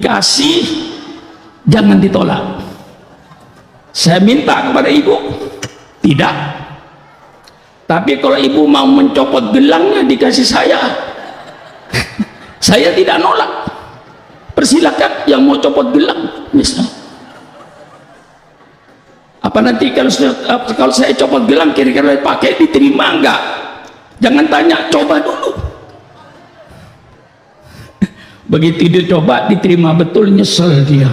dikasih jangan ditolak. Saya minta kepada ibu, tidak. Tapi kalau ibu mau mencopot gelangnya dikasih saya, saya tidak nolak. Persilakan yang mau copot gelang, misalnya. Apa nanti kalau saya copot gelang kira-kira pakai diterima enggak? Jangan tanya, coba dulu. Begitu dia coba diterima betul, nyesel dia.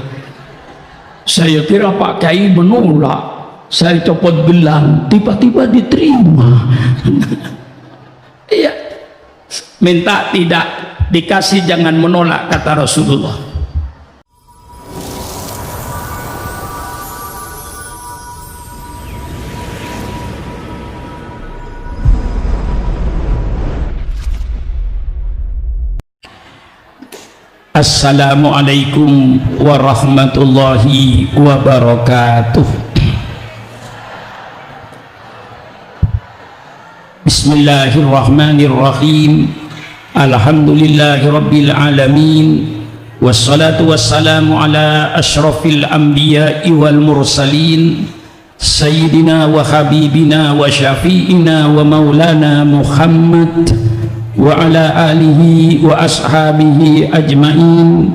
Saya kira Pak Kiai menolak, saya copot gelang, tiba-tiba diterima. Iya, minta tidak dikasih jangan menolak, kata Rasulullah. Assalamualaikum warahmatullahi wabarakatuh. Bismillahirrahmanirrahim. Alhamdulillahi rabbil alamin. Wassalatu wassalamu ala ashrafil anbiya'i wal mursalin, sayyidina wa habibina wa syafi'ina wa maulana Muhammad wa ala alihi wa ashabihi ajma'in.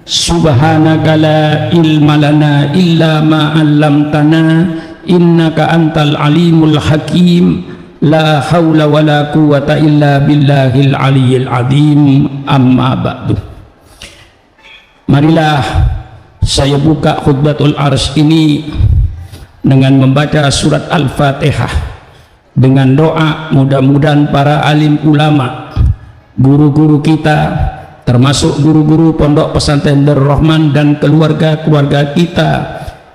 Subhanaka la ilma lana illa ma 'allamtana innaka antal alimul hakim. La haula wa la quwwata illa billahil aliyyil azim. Amma ba'du. Marilah saya buka khutbatul ars ini dengan membaca surat Al-Fatihah dengan doa, mudah-mudahan para alim ulama, guru-guru kita, termasuk guru-guru Pondok Pesantren Darul Rahman dan keluarga-keluarga kita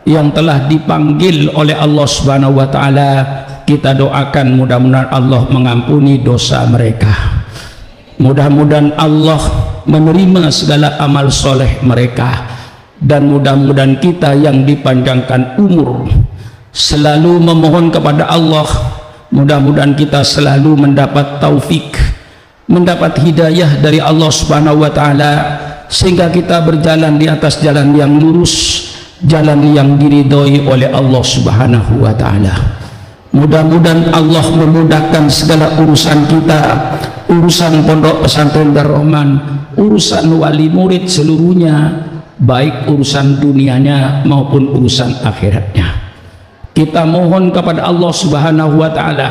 yang telah dipanggil oleh Allah Subhanahu wa taala, kita doakan mudah-mudahan Allah mengampuni dosa mereka. Mudah-mudahan Allah menerima segala amal soleh mereka, dan mudah-mudahan kita yang dipanjangkan umur selalu memohon kepada Allah, mudah-mudahan kita selalu mendapat taufik, mendapat hidayah dari Allah Subhanahu wa taala, sehingga kita berjalan di atas jalan yang lurus, jalan yang diridhoi oleh Allah Subhanahu wa taala. Mudah-mudahan Allah memudahkan segala urusan kita, urusan Pondok Pesantren Darul Rahman, urusan wali murid seluruhnya, baik urusan dunianya maupun urusan akhiratnya. Kita mohon kepada Allah Subhanahu wa taala,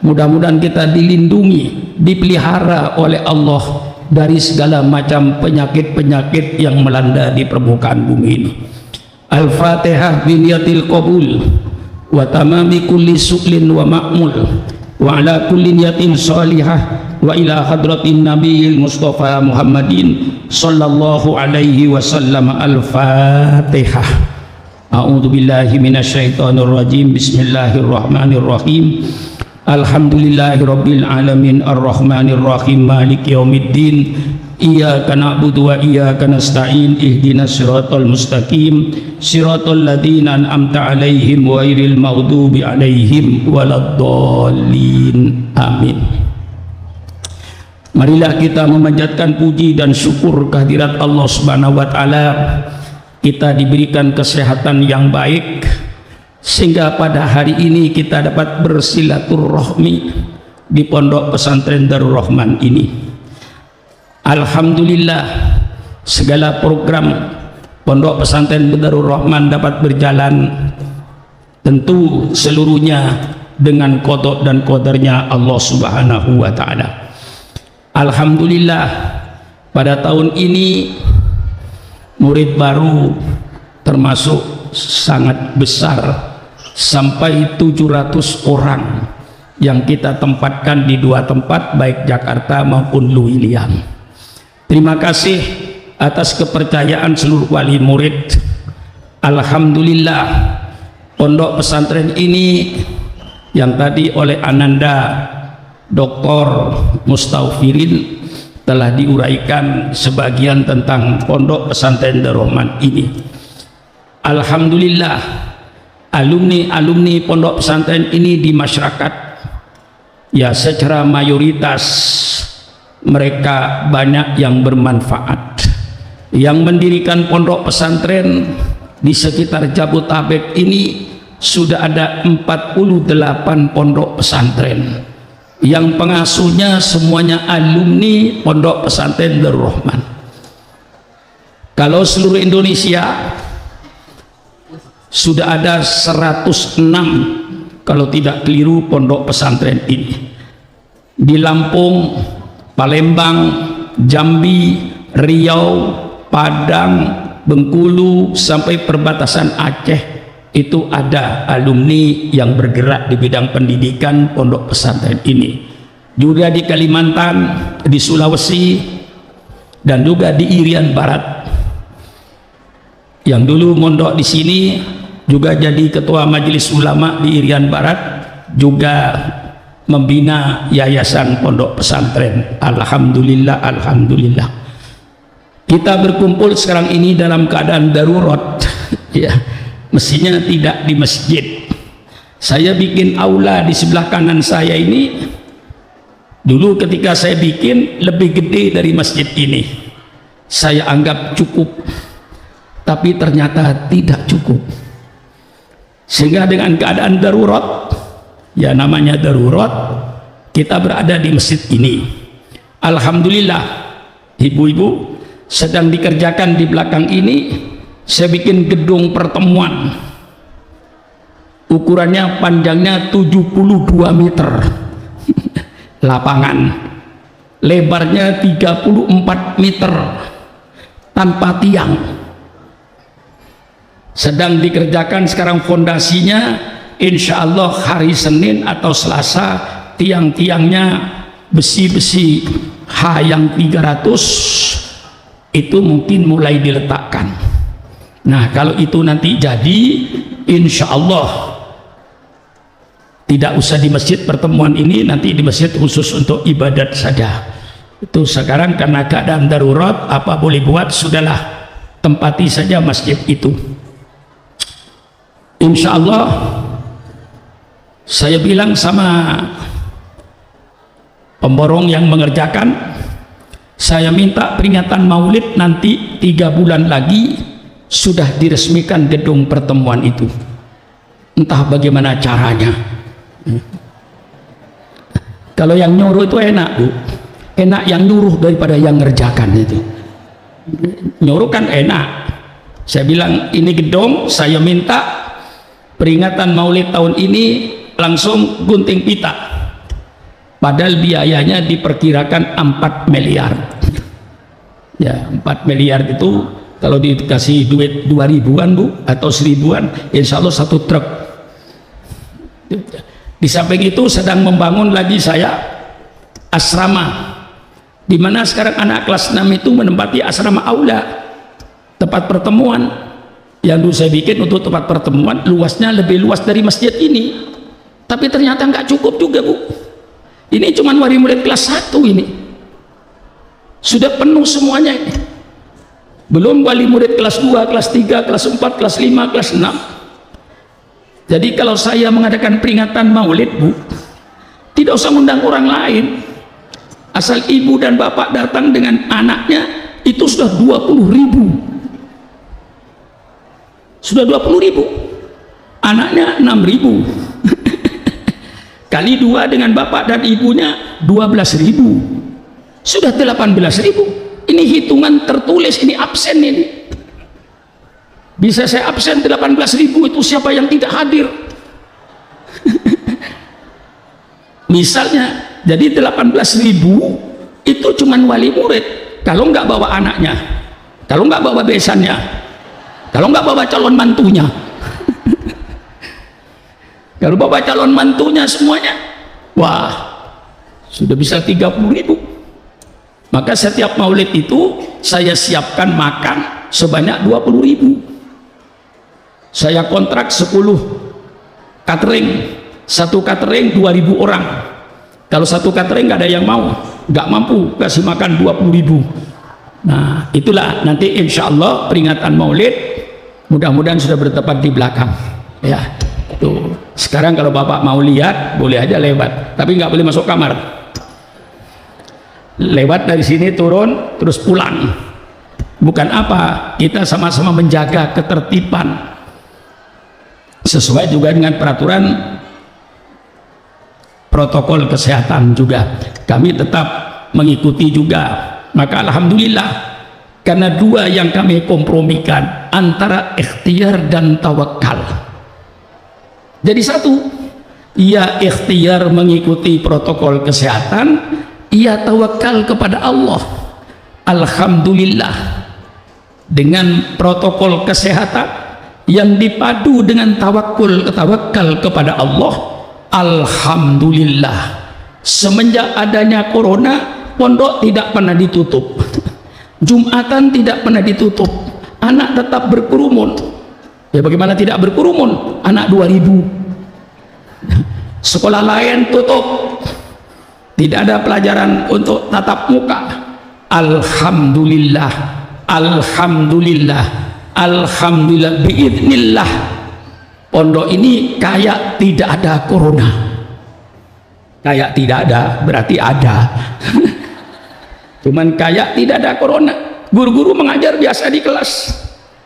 mudah-mudahan kita dilindungi, dipelihara oleh Allah dari segala macam penyakit-penyakit yang melanda di permukaan bumi ini. Al-Fatihah biniyatil qabul wa tamami kulli su'lin wa ma'mul wa ala kulli niyatin salihah wa ila hadratin nabiyil mustafa Muhammadin sallallahu alaihi wasallam. Al-Fatihah. A'udzu billahi minasyaitonir rajim. Bismillahirrahmanirrahim. Alhamdulillahirabbil alamin arrahmanir rahim maliki yaumiddin. Iyyaka na'budu wa iyyaka nasta'in. Ihdinas siratal mustaqim, siratal ladzina an'amta 'alaihim ghairil maghdubi 'alaihim waladdallin. Amin. Marilah kita memanjatkan puji dan syukur kehadirat Allah Subhanahu wa taala. Kita diberikan kesehatan yang baik sehingga pada hari ini kita dapat bersilaturahmi di Pondok Pesantren Darul Rahman ini. Alhamdulillah, segala program Pondok Pesantren Darul Rahman dapat berjalan, tentu seluruhnya dengan qada dan qadarnya Allah Subhanahu wa taala. Alhamdulillah, pada tahun ini murid baru termasuk sangat besar, sampai 700 orang yang kita tempatkan di dua tempat, baik Jakarta maupun Luiliang. Terima kasih atas kepercayaan seluruh wali murid. Alhamdulillah, pondok pesantren ini yang tadi oleh Ananda Dr. Mustaufirin telah diuraikan sebagian tentang pondok pesantren Darul Rahman ini. Alhamdulillah, alumni pondok pesantren ini di masyarakat ya secara mayoritas mereka banyak yang bermanfaat, Yang mendirikan pondok pesantren di sekitar Jabodetabek ini sudah ada 48 pondok pesantren yang pengasuhnya semuanya alumni pondok pesantren Darul Rahman. Kalau seluruh Indonesia sudah ada 106 kalau tidak keliru pondok pesantren ini. Di Lampung, Palembang, Jambi, Riau, Padang, Bengkulu sampai perbatasan Aceh itu ada alumni yang bergerak di bidang pendidikan pondok pesantren ini. Juga di Kalimantan, di Sulawesi, dan juga di Irian Barat. Yang dulu mondok di sini juga jadi ketua majelis ulama di Irian Barat, juga membina yayasan pondok pesantren. Alhamdulillah, alhamdulillah. Kita berkumpul sekarang ini dalam keadaan darurat, ya, mestinya tidak di masjid. Saya bikin aula di sebelah kanan saya ini. Dulu ketika saya bikin lebih gede dari masjid ini. Saya anggap cukup, tapi ternyata tidak cukup. Sehingga dengan keadaan darurat, ya namanya darurat, kita berada di masjid ini. Alhamdulillah, ibu-ibu, sedang dikerjakan di belakang ini. Saya bikin gedung pertemuan, ukurannya panjangnya 72 meter lapangan, lebarnya 34 meter tanpa tiang. Sedang dikerjakan sekarang fondasinya. Insya Allah hari Senin atau Selasa tiang-tiangnya besi-besi H yang 300 itu mungkin mulai diletakkan. Nah, kalau itu nanti jadi, insya Allah tidak usah di masjid pertemuan ini, nanti di masjid khusus untuk ibadat saja. Itu sekarang karena keadaan darurat, apa boleh buat, sudahlah, tempati saja masjid itu. Insya Allah saya bilang sama pemborong yang mengerjakan, saya minta peringatan maulid nanti 3 bulan lagi sudah diresmikan gedung pertemuan itu. Entah bagaimana caranya. Kalau yang nyuruh itu enak, Bu. Enak yang nyuruh daripada yang ngerjakan itu. Nyuruh kan enak. Saya bilang ini gedung, saya minta peringatan maulid tahun ini langsung gunting pita. Padahal biayanya diperkirakan 4 miliar. Ya, 4 miliar itu kalau dikasih duit 2.000-an, Bu, atau 1.000-an, insya Allah 1 truk. Di samping itu sedang membangun lagi saya asrama, di mana sekarang anak kelas 6 itu menempati asrama aula, tempat pertemuan. Yang dulu saya bikin untuk tempat pertemuan luasnya lebih luas dari masjid ini, tapi ternyata nggak cukup juga, Bu. Ini cuma wali murid kelas 1 ini. Sudah penuh semuanya ini. Belum wali murid kelas 2, kelas 3, kelas 4, kelas 5, kelas 6. Jadi kalau saya mengadakan peringatan maulid, Bu, tidak usah undang orang lain. Asal ibu dan bapak datang dengan anaknya, itu sudah 20.000. Sudah 20.000. Anaknya 6.000. Kali 2 dengan bapak dan ibunya 12.000, sudah 18.000. Ini hitungan tertulis, ini absen ini. Bisa saya absen 18.000, itu siapa yang tidak hadir? Misalnya, jadi 18.000 itu cuman wali murid. Kalau nggak bawa anaknya, kalau nggak bawa besannya, kalau nggak bawa calon mantunya. Kalau bapak calon mantunya semuanya, wah, sudah bisa 30.000. Maka setiap maulid itu saya siapkan makan sebanyak 20.000. Saya kontrak 10 catering, satu catering 2.000 orang. Kalau satu catering nggak ada yang mau, nggak mampu kasih makan 20.000. Nah, itulah nanti insya Allah peringatan maulid, mudah-mudahan sudah bertepat di belakang. Ya. Tuh. Sekarang kalau bapak mau lihat boleh aja lewat, tapi nggak boleh masuk kamar. Lewat dari sini turun terus pulang. bukan apa, kita sama-sama menjaga ketertiban sesuai juga dengan peraturan protokol kesehatan juga. Kami tetap mengikuti juga. Maka alhamdulillah, karena dua yang kami kompromikan antara ikhtiar dan tawakal. Jadi satu, ia ikhtiar mengikuti protokol kesehatan, ia tawakal kepada Allah. Alhamdulillah, dengan protokol kesehatan yang dipadu dengan tawakal kepada Allah, alhamdulillah, semenjak adanya corona, pondok tidak pernah ditutup, Jumatan tidak pernah ditutup, anak tetap berkerumun. Ya bagaimana tidak berkerumun? Anak 2000, sekolah lain tutup, tidak ada pelajaran untuk tatap muka. Alhamdulillah, alhamdulillah, alhamdulillah, biidznillah, pondok ini kayak tidak ada corona. Kayak tidak ada berarti ada. Cuman kayak tidak ada corona. Guru-guru mengajar biasa di kelas,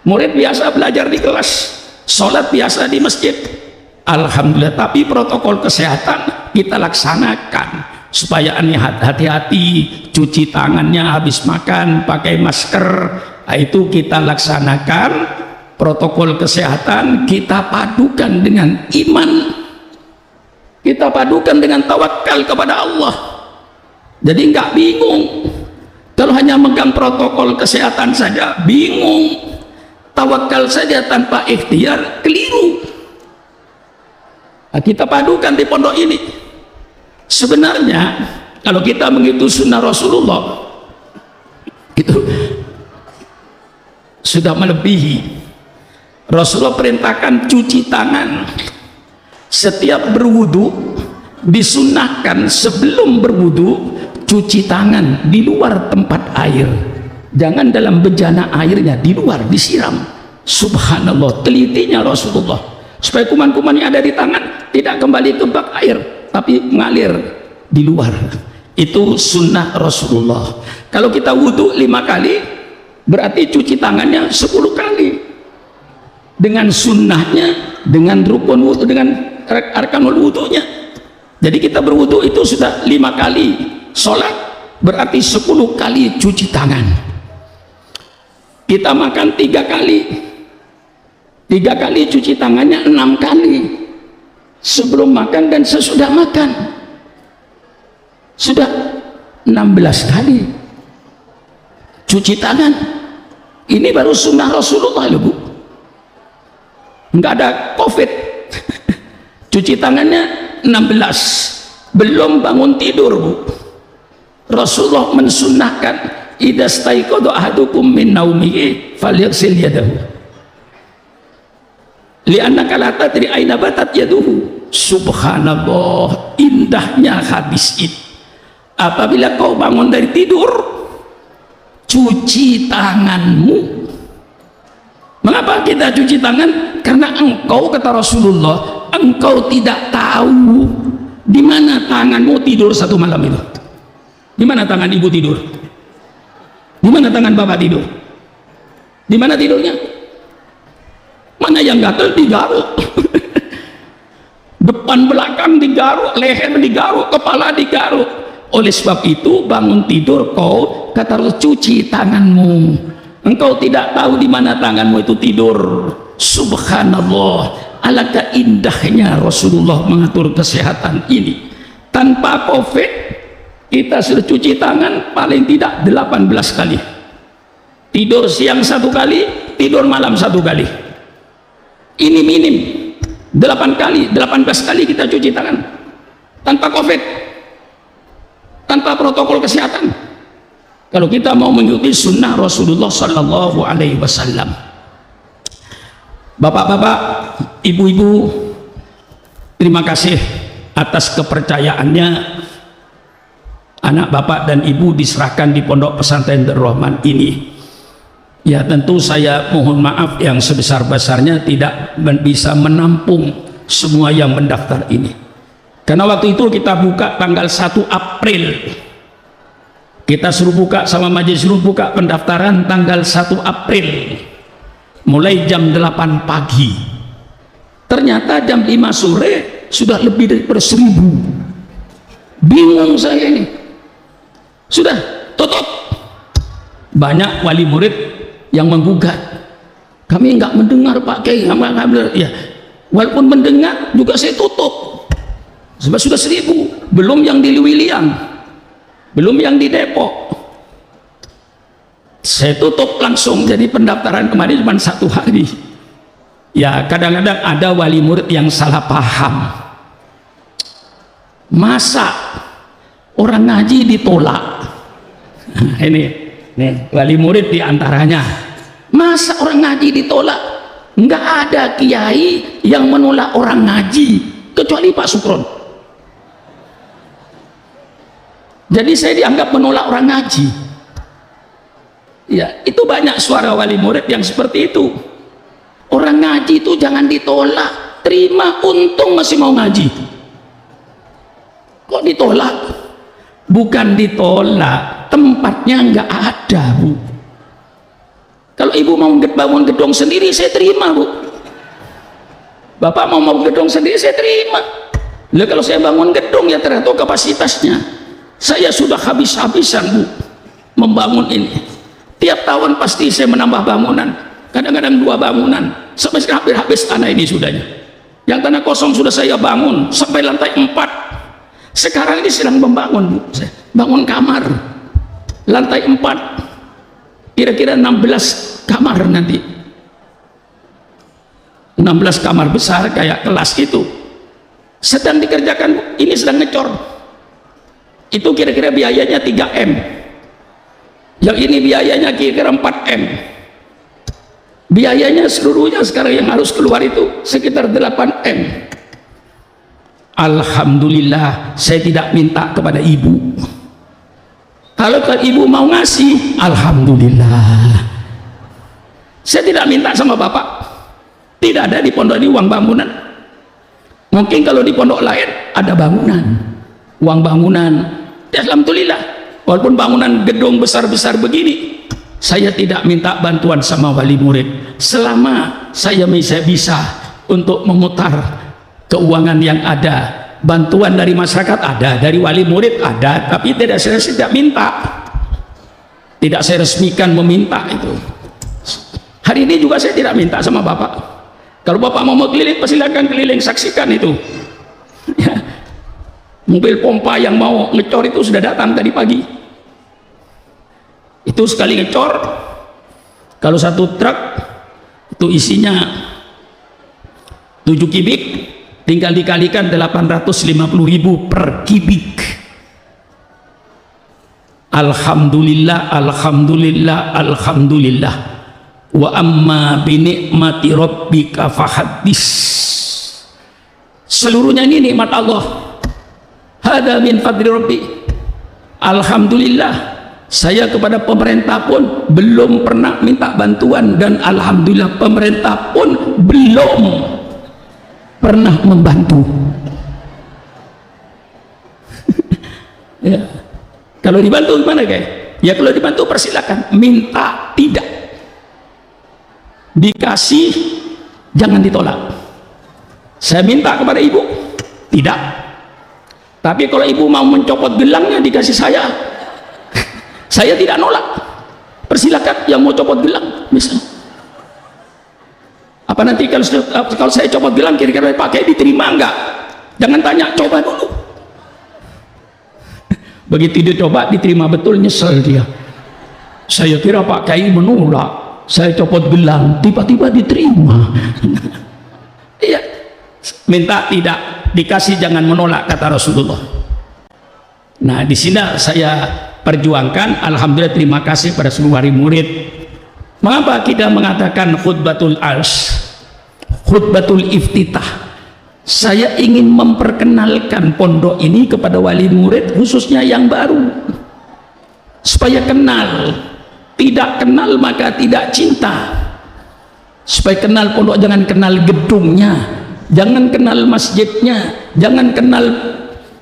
murid biasa belajar di kelas, sholat biasa di masjid. Alhamdulillah. Tapi protokol kesehatan kita laksanakan supaya hati-hati, cuci tangannya habis makan, pakai masker. Nah, itu kita laksanakan. Protokol kesehatan kita padukan dengan iman, kita padukan dengan tawakal kepada Allah. Jadi nggak bingung kalau hanya megang protokol kesehatan saja, bingung. Tawakal saja tanpa ikhtiar, keliru. Nah, kita padukan di pondok ini. Sebenarnya kalau kita mengikuti sunnah Rasulullah, itu sudah melebihi. Rasulullah perintahkan cuci tangan. Setiap berwudu disunnahkan sebelum berwudu cuci tangan di luar tempat air, jangan dalam bejana airnya, di luar disiram. Subhanallah, telitinya Rasulullah supaya kuman-kuman yang ada di tangan tidak kembali ke bak air tapi mengalir di luar. Itu sunnah Rasulullah. Kalau kita wudu 5 kali berarti cuci tangannya 10 kali dengan sunnahnya, dengan rukun wudu, dengan arkanul wudunya. Jadi kita berwudu itu sudah 5 kali, sholat berarti 10 kali cuci tangan. Kita makan 3 kali, 3 kali cuci tangannya 6 kali, sebelum makan dan sesudah makan sudah 16 kali cuci tangan. Ini baru sunnah Rasulullah loh Bu, nggak ada covid. Cuci tangannya 16, belum bangun tidur Bu. Rasulullah mensunnahkan idza staiqadha ahadukum min naumihi falyaghsil yadahu li'annaka la tadri aina batat yaduhu. Subhanallah, indahnya hadis itu. Apabila kau bangun dari tidur, cuci tanganmu. Mengapa kita cuci tangan? Karena engkau, kata Rasulullah, engkau tidak tahu di mana tanganmu tidur satu malam itu. Di mana tangan ibu tidur? Di mana tangan bapak tidur? Di mana tidurnya? Mana yang gatel digaruk. Depan belakang digaruk, leher digaruk, kepala digaruk. Oleh sebab itu bangun tidur kau, kata Rasul, cuci tanganmu. Engkau tidak tahu di mana tanganmu itu tidur. Subhanallah, alangkah indahnya Rasulullah mengatur kesehatan ini. Tanpa covid kita sudah cuci tangan paling tidak 18 kali. Tidur siang 1 kali, tidur malam 1 kali. Ini minim 8 kali, 18 kali kita cuci tangan tanpa covid, tanpa protokol kesehatan. Kalau kita mau mengikuti sunnah Rasulullah Sallallahu Alaihi Wasallam. Bapak-bapak, ibu-ibu, terima kasih atas kepercayaannya. Anak bapak dan ibu diserahkan di Pondok Pesantren Darul Rahman ini. Ya tentu saya mohon maaf yang sebesar-besarnya tidak bisa menampung semua yang mendaftar ini. Karena waktu itu kita buka tanggal 1 April Kita suruh buka sama majelis, suruh buka pendaftaran tanggal 1 April mulai jam 8 pagi. Ternyata jam 5 sore sudah lebih dari 1.000. Bingung saya ini. Sudah tutup. Banyak wali murid yang menggugat. Kami enggak mendengar Pak Kiai. Ya, walaupun mendengar juga saya tutup. Sebab sudah 1.000. Belum yang di Lewiliang, belum yang di Depok. Saya tutup langsung. Jadi pendaftaran kemarin cuma 1 hari. Ya, kadang-kadang ada wali murid yang salah paham. Masa orang ngaji ditolak? Nah, ini nih wali murid diantaranya. Masa orang ngaji ditolak? Enggak ada kiai yang menolak orang ngaji kecuali Pak Sukron. Jadi saya dianggap menolak orang ngaji. Ya, itu banyak suara wali murid yang seperti itu. Orang ngaji itu jangan ditolak, terima, untung masih mau ngaji. Kok ditolak? Bukan ditolak, tempatnya nggak ada, Bu. Kalau ibu mau bangun gedung sendiri, saya terima, Bu. Bapak mau gedung sendiri, saya terima. Lah kalau saya bangun gedung, ya tergantung kapasitasnya. Saya sudah habis-habisan, Bu, membangun ini. Tiap tahun pasti saya menambah bangunan, kadang-kadang 2 bangunan, sampai hampir habis tanah ini sudahnya. Yang tanah kosong sudah saya bangun sampai lantai 4. Sekarang ini sedang membangun, Bu. Saya bangun kamar lantai 4, kira-kira 16 kamar nanti. 16 kamar besar kayak kelas itu sedang dikerjakan, Bu. Ini sedang ngecor. Itu kira-kira biayanya 3M. Yang ini biayanya kira-kira 4M. Biayanya seluruhnya sekarang yang harus keluar itu sekitar 8M. Alhamdulillah, saya tidak minta kepada ibu. Kalau ibu mau ngasih, alhamdulillah. Saya tidak minta sama bapak. Tidak ada di pondok ini uang bangunan. Mungkin kalau di pondok lain ada bangunan, uang bangunan. Alhamdulillah, walaupun bangunan gedung besar-besar begini, saya tidak minta bantuan sama wali murid selama saya bisa untuk memutar keuangan yang ada. Bantuan dari masyarakat ada, dari wali murid ada, tapi saya tidak minta, tidak saya resmikan meminta itu. Hari ini juga saya tidak minta sama bapak. Kalau bapak mau keliling, silakan keliling, saksikan itu ya. Mobil pompa yang mau ngecor itu sudah datang tadi pagi. Itu sekali ngecor, kalau 1 truk itu isinya 7 kubik, tinggal dikalikan 850.000 per kubik. Alhamdulillah, alhamdulillah, alhamdulillah. Wa amma binikmati rabbika fahaddis. Seluruhnya ini nikmat Allah. Hada min fadli rabbi. Alhamdulillah, saya kepada pemerintah pun belum pernah minta bantuan, dan alhamdulillah pemerintah pun belum pernah membantu. Ya. Kalau dibantu gimana, guys? Ya kalau dibantu persilakan, minta tidak. Dikasih jangan ditolak. Saya minta kepada ibu tidak. Tapi kalau ibu mau mencopot gelangnya dikasih saya tidak nolak. Persilakan yang mau copot gelang, misalnya. Apa nanti kalau saya copot gelang kira-kira pakai diterima enggak? Jangan tanya, coba dulu. Begitu dicoba diterima betul, nyesel dia. Saya kira Pak Kiai menolak, saya copot gelang, tiba-tiba diterima. Iya, minta tidak, dikasih jangan menolak, kata Rasulullah. Nah, di sini saya perjuangkan. Alhamdulillah, terima kasih pada seluruh wali murid. Mengapa kita mengatakan khutbatul ars, khutbatul iftitah? Saya ingin memperkenalkan pondok ini kepada wali murid, khususnya yang baru, supaya kenal. Tidak kenal maka tidak cinta. Supaya kenal pondok, jangan kenal gedungnya, jangan kenal masjidnya, jangan kenal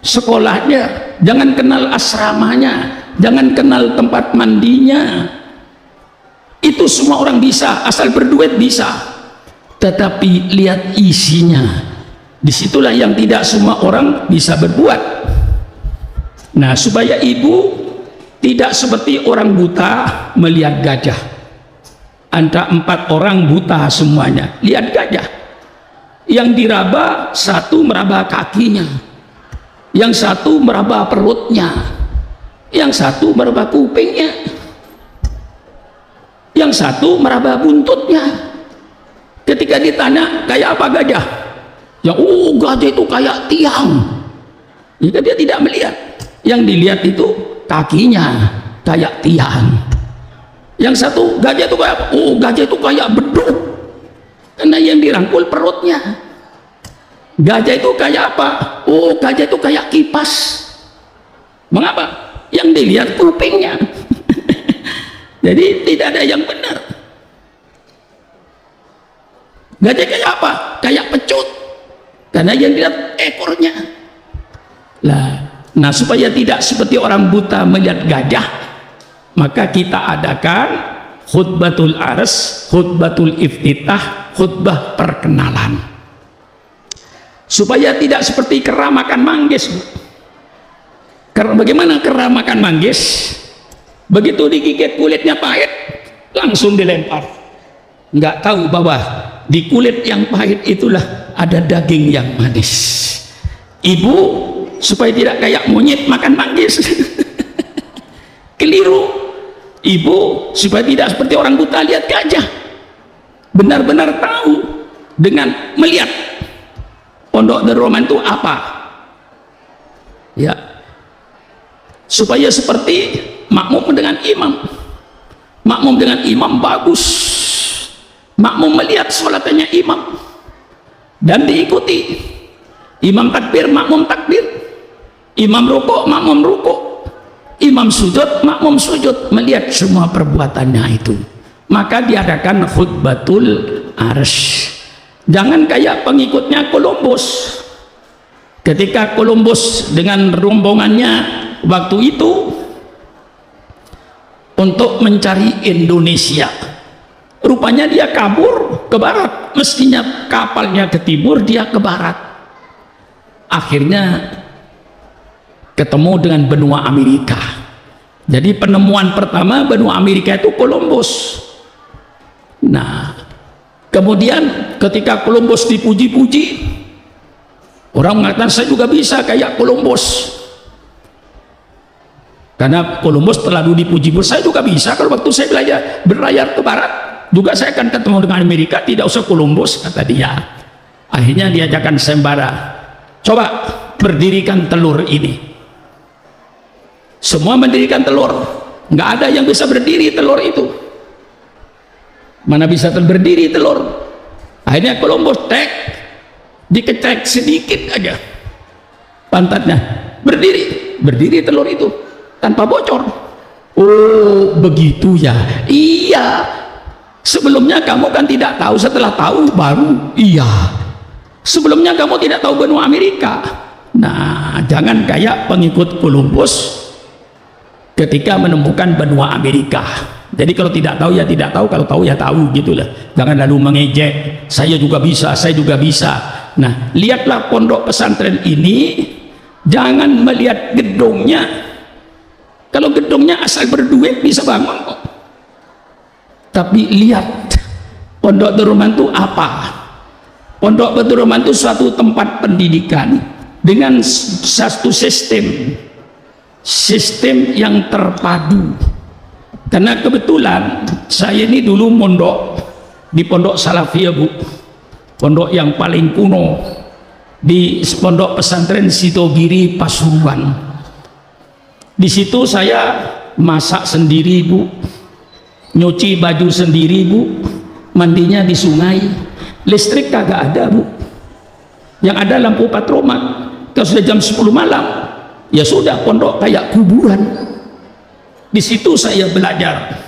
sekolahnya, jangan kenal asramanya, jangan kenal tempat mandinya. Itu semua orang bisa, asal berduit bisa. Tetapi lihat isinya. Disitulah yang tidak semua orang bisa berbuat. Nah, supaya ibu tidak seperti orang buta melihat gajah. Ada 4 orang buta semuanya, lihat gajah. Yang diraba, satu meraba kakinya, yang satu meraba perutnya, yang satu meraba kupingnya, yang satu meraba buntutnya. Ketika ditanya kayak apa gajah, ya gajah itu kayak tiang. Jika dia tidak melihat, yang dilihat itu kakinya kayak tiang. Yang satu, gajah itu kayak apa? Gajah itu kayak beduk, karena yang dirangkul perutnya. Gajah itu kayak apa? Gajah itu kayak kipas. Mengapa? Yang dilihat kupingnya. Jadi tidak ada yang benar. Gajah kayak apa? Kayak pecut, karena yang dilihat ekornya. Nah, supaya tidak seperti orang buta melihat gajah, maka kita adakan khutbatul ars, khutbatul iftitah, khutbah perkenalan, supaya tidak seperti kera makan manggis. Bagaimana kera makan manggis? Begitu digigit kulitnya pahit, langsung dilempar. Nggak tahu bahwa di kulit yang pahit itulah ada daging yang manis. Ibu supaya tidak kayak monyet makan manggis. Keliru. Ibu supaya tidak seperti orang buta lihat gajah, benar-benar tahu dengan melihat Pondok Darul Rahman itu apa, ya, supaya seperti makmum dengan imam. Makmum dengan imam bagus, makmum melihat sholatannya imam dan diikuti. Imam takbir, makmum takbir. Imam rukuk, makmum rukuk. Imam sujud, makmum sujud, melihat semua perbuatannya itu. Maka diadakan khutbatul arsy. Jangan kayak pengikutnya Columbus. Ketika Columbus dengan rombongannya waktu itu untuk mencari Indonesia, rupanya dia kabur ke barat. Mestinya kapalnya ke timur, dia ke barat. Akhirnya ketemu dengan benua Amerika. Jadi penemuan pertama benua Amerika itu Columbus. Nah, kemudian ketika Columbus dipuji-puji, orang mengatakan saya juga bisa kayak Columbus. Karena Columbus terlalu dipuji, saya juga bisa. Kalau waktu saya belajar berlayar ke barat, juga saya akan ketemu dengan Amerika, tidak usah Columbus, kata dia. Akhirnya diajarkan sembara, coba berdirikan telur ini. Semua mendirikan telur, nggak ada yang bisa berdiri telur itu. Mana bisa berdiri telur? Akhirnya Columbus dikecek sedikit aja pantatnya, berdiri telur itu tanpa bocor. Oh begitu ya? Iya. Sebelumnya kamu kan tidak tahu, setelah tahu baru iya. Sebelumnya kamu tidak tahu benua Amerika. Nah, jangan kayak pengikut Columbus ketika menemukan benua Amerika. Jadi kalau tidak tahu ya tidak tahu, kalau tahu ya tahu, gitulah. Jangan lalu mengejek, saya juga bisa, saya juga bisa. Nah, lihatlah pondok pesantren ini, jangan melihat gedungnya. Kalau gedungnya asal berduit bisa bangun kok. Tapi lihat Pondok Darul Rahman itu apa? Pondok Darul Rahman itu suatu tempat pendidikan dengan satu sistem yang terpadu. Karena kebetulan saya ini dulu mondok di Pondok Salafiyah, Bu, pondok yang paling kuno di Pondok Pesantren Sitogiri Pasuruan. Di situ saya masak sendiri, Bu, nyuci baju sendiri, Bu, mandinya di sungai. Listrik kagak ada, Bu, yang ada lampu patromak. Kalau sudah jam 10 malam ya sudah, pondok kayak kuburan. Di situ saya belajar.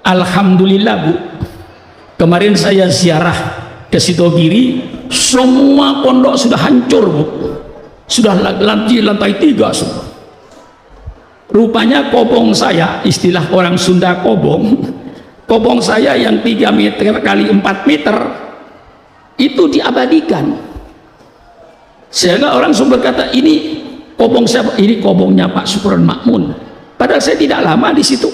Alhamdulillah, Bu, kemarin saya ziarah ke Sitogiri, semua pondok sudah hancur, Bu, sudah lantai 3 semua. Rupanya kobong saya, istilah orang Sunda kobong saya yang 3 meter kali 4 meter itu diabadikan, sehingga orang sumber kata ini kobong siapa? Ini kobongnya Pak Supron Makmun, padahal saya tidak lama di situ.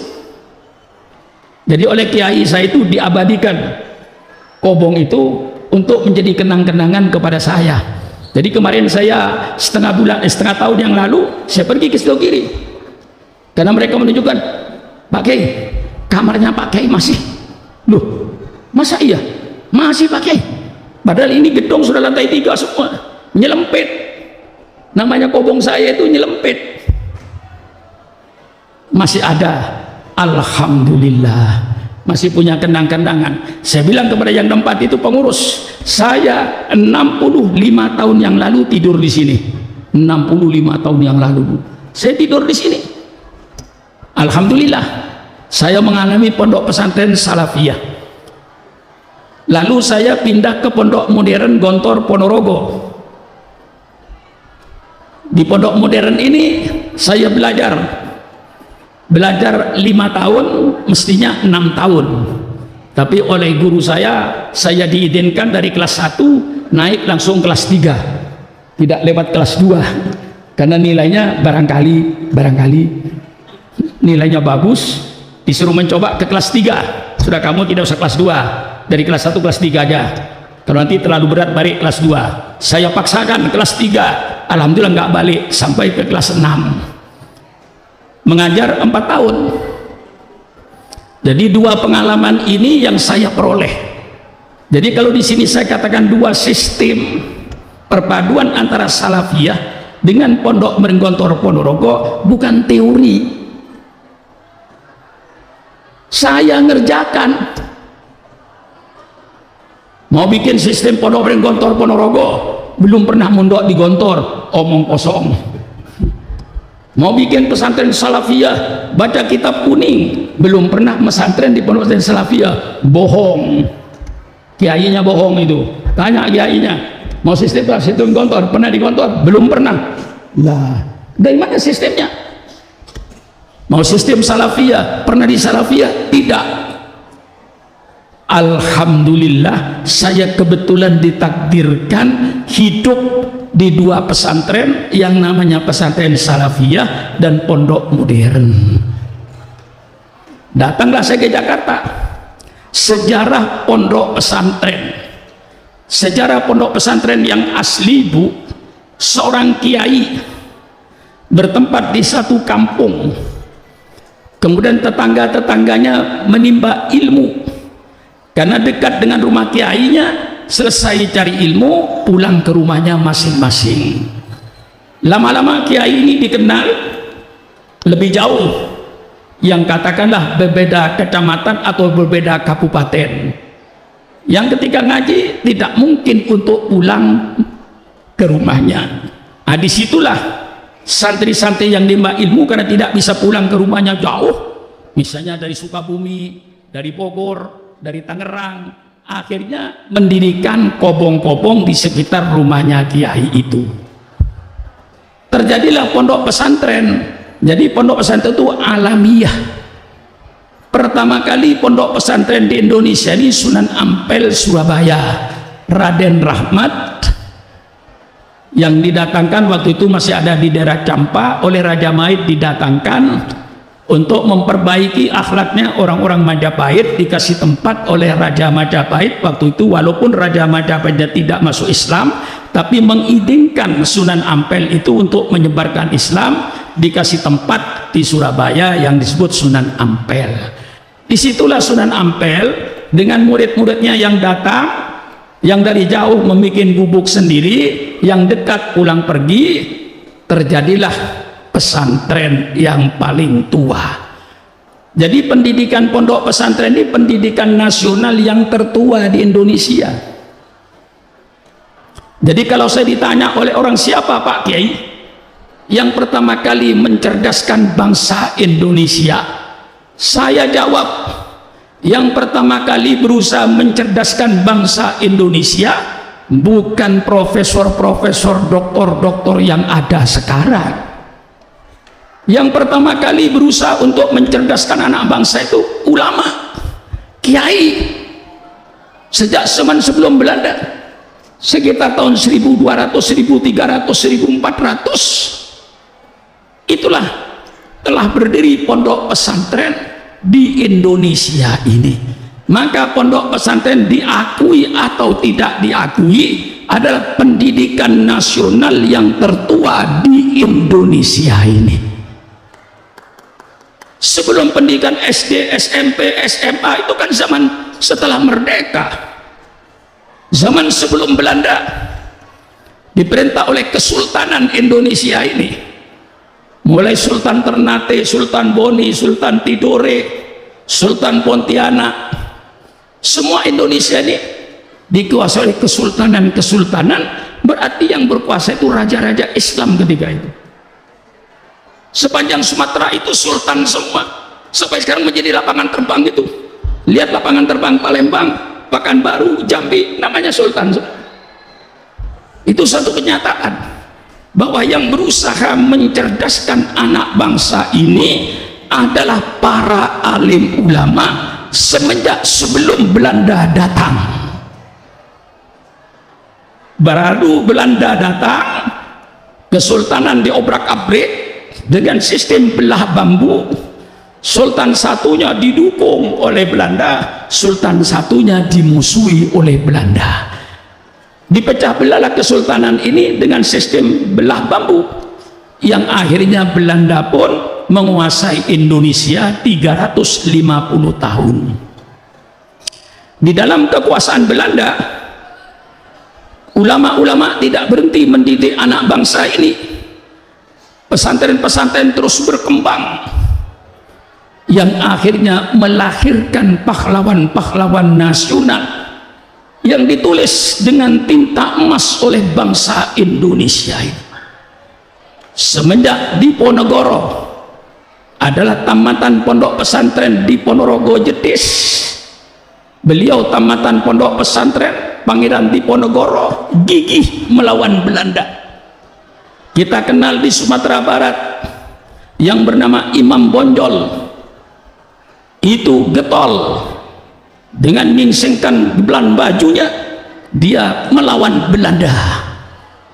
Jadi oleh kiai saya itu diabadikan kobong itu untuk menjadi kenang-kenangan kepada saya. Jadi kemarin saya setengah tahun yang lalu saya pergi ke Sidogiri karena mereka menunjukkan, Pak Kiai, kamarnya Pak Kiai masih. Loh, masa iya? Masih Pak Kiai? Padahal ini gedung sudah lantai 3 semua, nyelempit. Namanya kobong saya itu nyelempit. Masih ada, alhamdulillah. Masih punya kenang-kenangan. Saya bilang kepada yang tempat itu, pengurus, saya 65 tahun yang lalu tidur di sini. 65 tahun yang lalu saya tidur di sini. Alhamdulillah, saya mengalami pondok pesantren Salafiyah. Lalu saya pindah ke pondok modern Gontor Ponorogo. Di pondok modern ini saya belajar 5 tahun, mestinya 6 tahun, tapi oleh guru saya diizinkan dari kelas 1 naik langsung kelas 3, tidak lewat kelas 2 karena nilainya barangkali nilainya bagus, disuruh mencoba ke kelas 3. Sudah, kamu tidak usah kelas 2, dari kelas 1 kelas 3 aja, kalau nanti terlalu berat balik kelas 2. Saya paksakan kelas 3, alhamdulillah nggak balik sampai ke kelas 6. Mengajar 4 tahun. Jadi 2 pengalaman ini yang saya peroleh. Jadi kalau di sini saya katakan 2 sistem perpaduan antara Salafiyah dengan pondok Gontor Ponorogo bukan teori. Saya ngerjakan. Mau bikin sistem pondok Gontor Ponorogo, belum pernah mondok di Gontor, omong kosong. Mau bikin pesantren Salafiyah, baca kitab kuning, belum pernah pesantren di pondok pesantren Salafiyah, bohong. Kiainya bohong itu. Tanya kiainya, mau sistem Gontor, pernah di Gontor? Belum pernah. Lah, dari mana sistemnya? Mau sistem Salafiyah, pernah di Salafiyah? Tidak. Alhamdulillah, saya kebetulan ditakdirkan hidup di 2 pesantren yang namanya pesantren Salafiyah dan pondok modern. Datanglah saya ke Jakarta. Sejarah pondok pesantren yang asli, Bu, seorang kiai bertempat di satu kampung, kemudian tetangga-tetangganya menimba ilmu karena dekat dengan rumah kiainya. Selesai cari ilmu, pulang ke rumahnya masing-masing. Lama-lama kiai ini dikenal lebih jauh, yang katakanlah berbeda kecamatan atau berbeda kabupaten, yang ketika ngaji tidak mungkin untuk pulang ke rumahnya. Nah, disitulah santri-santri yang nimba ilmu karena tidak bisa pulang ke rumahnya jauh, misalnya dari Sukabumi, dari Bogor, dari Tangerang, akhirnya mendirikan kobong-kobong di sekitar rumahnya kiai itu. Terjadilah pondok pesantren. Jadi pondok pesantren itu alamiah. Pertama kali pondok pesantren di Indonesia ini Sunan Ampel, Surabaya, Raden Rahmat, yang didatangkan waktu itu masih ada di daerah Campa oleh Raja Majapahit, didatangkan untuk memperbaiki akhlaknya orang-orang Majapahit, dikasih tempat oleh Raja Majapahit waktu itu, walaupun Raja Majapahit tidak masuk Islam, tapi mengizinkan Sunan Ampel itu untuk menyebarkan Islam, dikasih tempat di Surabaya yang disebut Sunan Ampel. Disitulah Sunan Ampel dengan murid-muridnya yang datang, yang dari jauh membuat gubuk sendiri, yang dekat pulang pergi, terjadilah pesantren yang paling tua. Jadi pendidikan pondok pesantren ini pendidikan nasional yang tertua di Indonesia. Jadi kalau saya ditanya oleh orang, siapa Pak Kiai yang pertama kali mencerdaskan bangsa Indonesia, saya jawab, yang pertama kali berusaha mencerdaskan bangsa Indonesia bukan profesor-profesor, doktor-doktor yang ada sekarang. Yang pertama kali berusaha untuk mencerdaskan anak bangsa itu ulama, kiai. Sejak zaman sebelum Belanda, sekitar tahun 1200, 1300, 1400, itulah telah berdiri pondok pesantren di Indonesia ini. Maka pondok pesantren, diakui atau tidak diakui, adalah pendidikan nasional yang tertua di Indonesia ini. Sebelum pendidikan SD, SMP, SMA itu kan zaman setelah merdeka, zaman sebelum Belanda, diperintah oleh Kesultanan Indonesia ini, mulai Sultan Ternate, Sultan Boni, Sultan Tidore, Sultan Pontianak, semua Indonesia ini dikuasai oleh kesultanan-kesultanan. Berarti yang berkuasa itu raja-raja Islam ketika itu. Sepanjang Sumatera itu sultan semua, sampai sekarang menjadi lapangan terbang itu. Lihat lapangan terbang Palembang, Pekanbaru, Jambi, namanya sultan. Itu satu kenyataan bahwa yang berusaha mencerdaskan anak bangsa ini adalah para alim ulama semenjak sebelum Belanda datang. Baru Belanda datang, kesultanan diobrak-abrik dengan sistem belah bambu. Sultan satunya didukung oleh Belanda, sultan satunya dimusuhi oleh Belanda. Dipecah belahlah kesultanan ini dengan sistem belah bambu, yang akhirnya Belanda pun menguasai Indonesia 350 tahun. Di dalam kekuasaan Belanda, ulama-ulama tidak berhenti mendidik anak bangsa ini. Pesantren-pesantren terus berkembang, yang akhirnya melahirkan pahlawan-pahlawan nasional yang ditulis dengan tinta emas oleh bangsa Indonesia ini. Semenjak Diponegoro adalah tamatan pondok pesantren di Ponorogo Jetis, beliau tamatan pondok pesantren Pangeran Diponegoro, gigih melawan Belanda. Kita kenal di Sumatera Barat yang bernama Imam Bonjol, itu getol dengan mingsingkan belan bajunya, dia melawan Belanda.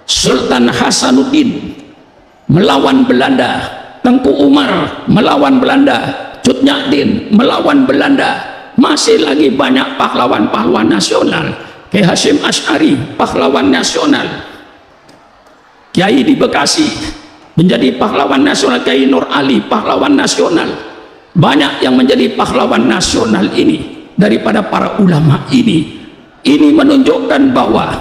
Sultan Hasanuddin melawan Belanda, Tengku Umar melawan Belanda, Cut Nyak melawan Belanda. Masih lagi banyak pahlawan-pahlawan nasional. Kiai Hasyim Asy'ari, pahlawan nasional. Kiai di Bekasi menjadi pahlawan nasional, Kiai Nur Ali, pahlawan nasional. Banyak yang menjadi pahlawan nasional ini daripada para ulama ini. Ini menunjukkan bahwa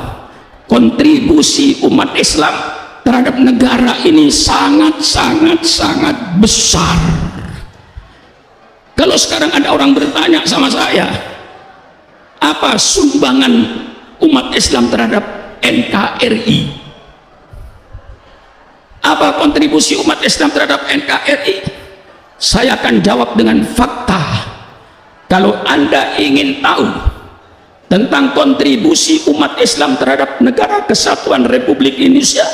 kontribusi umat Islam terhadap negara ini sangat besar. Kalau sekarang ada orang bertanya sama saya, apa sumbangan umat Islam terhadap NKRI? Apa kontribusi umat Islam terhadap NKRI? Saya akan jawab dengan fakta. Kalau Anda ingin tahu tentang kontribusi umat Islam terhadap negara kesatuan Republik Indonesia,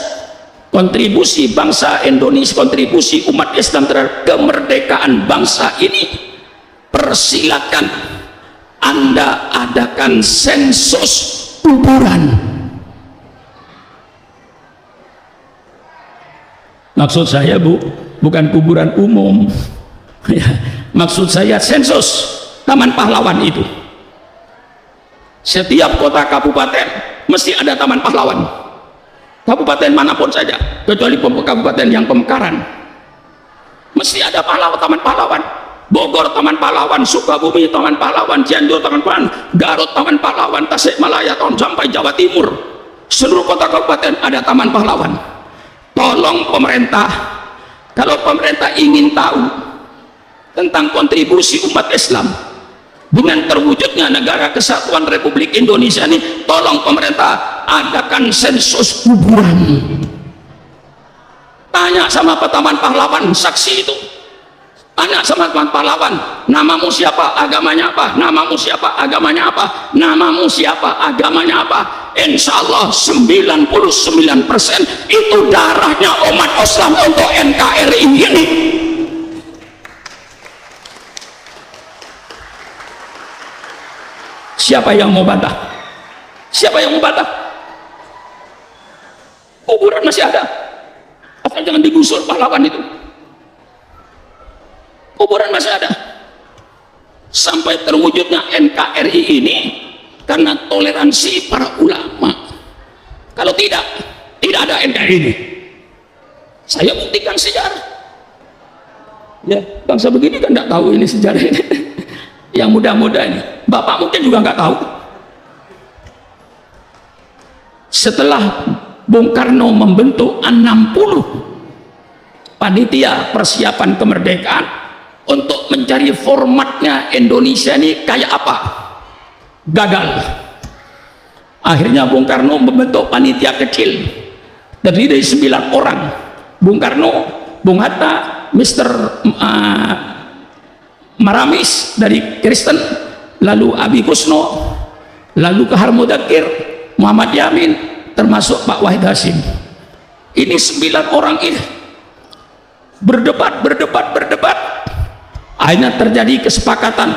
kontribusi bangsa Indonesia, kontribusi umat Islam terhadap kemerdekaan bangsa ini, persilakan Anda adakan sensus kuburan. Maksud saya bukan kuburan umum ya, maksud saya sensus Taman Pahlawan itu. Setiap kota kabupaten mesti ada Taman Pahlawan, kabupaten manapun saja, kecuali kabupaten yang pemekaran, mesti ada Taman Pahlawan. Bogor Taman Pahlawan, Sukabumi Taman Pahlawan, Cianjur Taman Pahlawan, Garut Taman Pahlawan, Tasikmalaya sampai Jawa Timur, seluruh kota kabupaten ada Taman Pahlawan. Tolong pemerintah, kalau pemerintah ingin tahu tentang kontribusi umat Islam dengan terwujudnya negara kesatuan Republik Indonesia ini, tolong pemerintah adakan sensus kuburan. Tanya sama Taman Pahlawan, saksi itu. Tanya sama Taman Pahlawan, namamu siapa, agamanya apa, namamu siapa, agamanya apa, namamu siapa, agamanya apa. insya Allah 99% itu darahnya umat Islam untuk NKRI ini. Siapa yang mau bantah? Siapa yang mau bantah? Kuburan masih ada, asal jangan digusur pahlawan itu. Kuburan masih ada. Sampai terwujudnya NKRI ini karena toleransi para ulama. Kalau tidak ada NKRI ini. Saya buktikan sejarah. Ya, bangsa begini kan tidak tahu ini sejarah ini. Yang muda-muda ini, bapak mungkin juga nggak tahu. Setelah Bung Karno membentuk 60 panitia persiapan kemerdekaan untuk mencari formatnya Indonesia ini kayak apa, gagal. Akhirnya Bung Karno membentuk panitia kecil terdiri dari 9 orang. Bung Karno, Bung Hatta, Mr. Maramis dari Kristen, lalu Abi Kusno, lalu Kahar Mudakir, Muhammad Yamin, termasuk Pak Wahid Hasim. Ini 9 orang ini berdebat. Akhirnya terjadi kesepakatan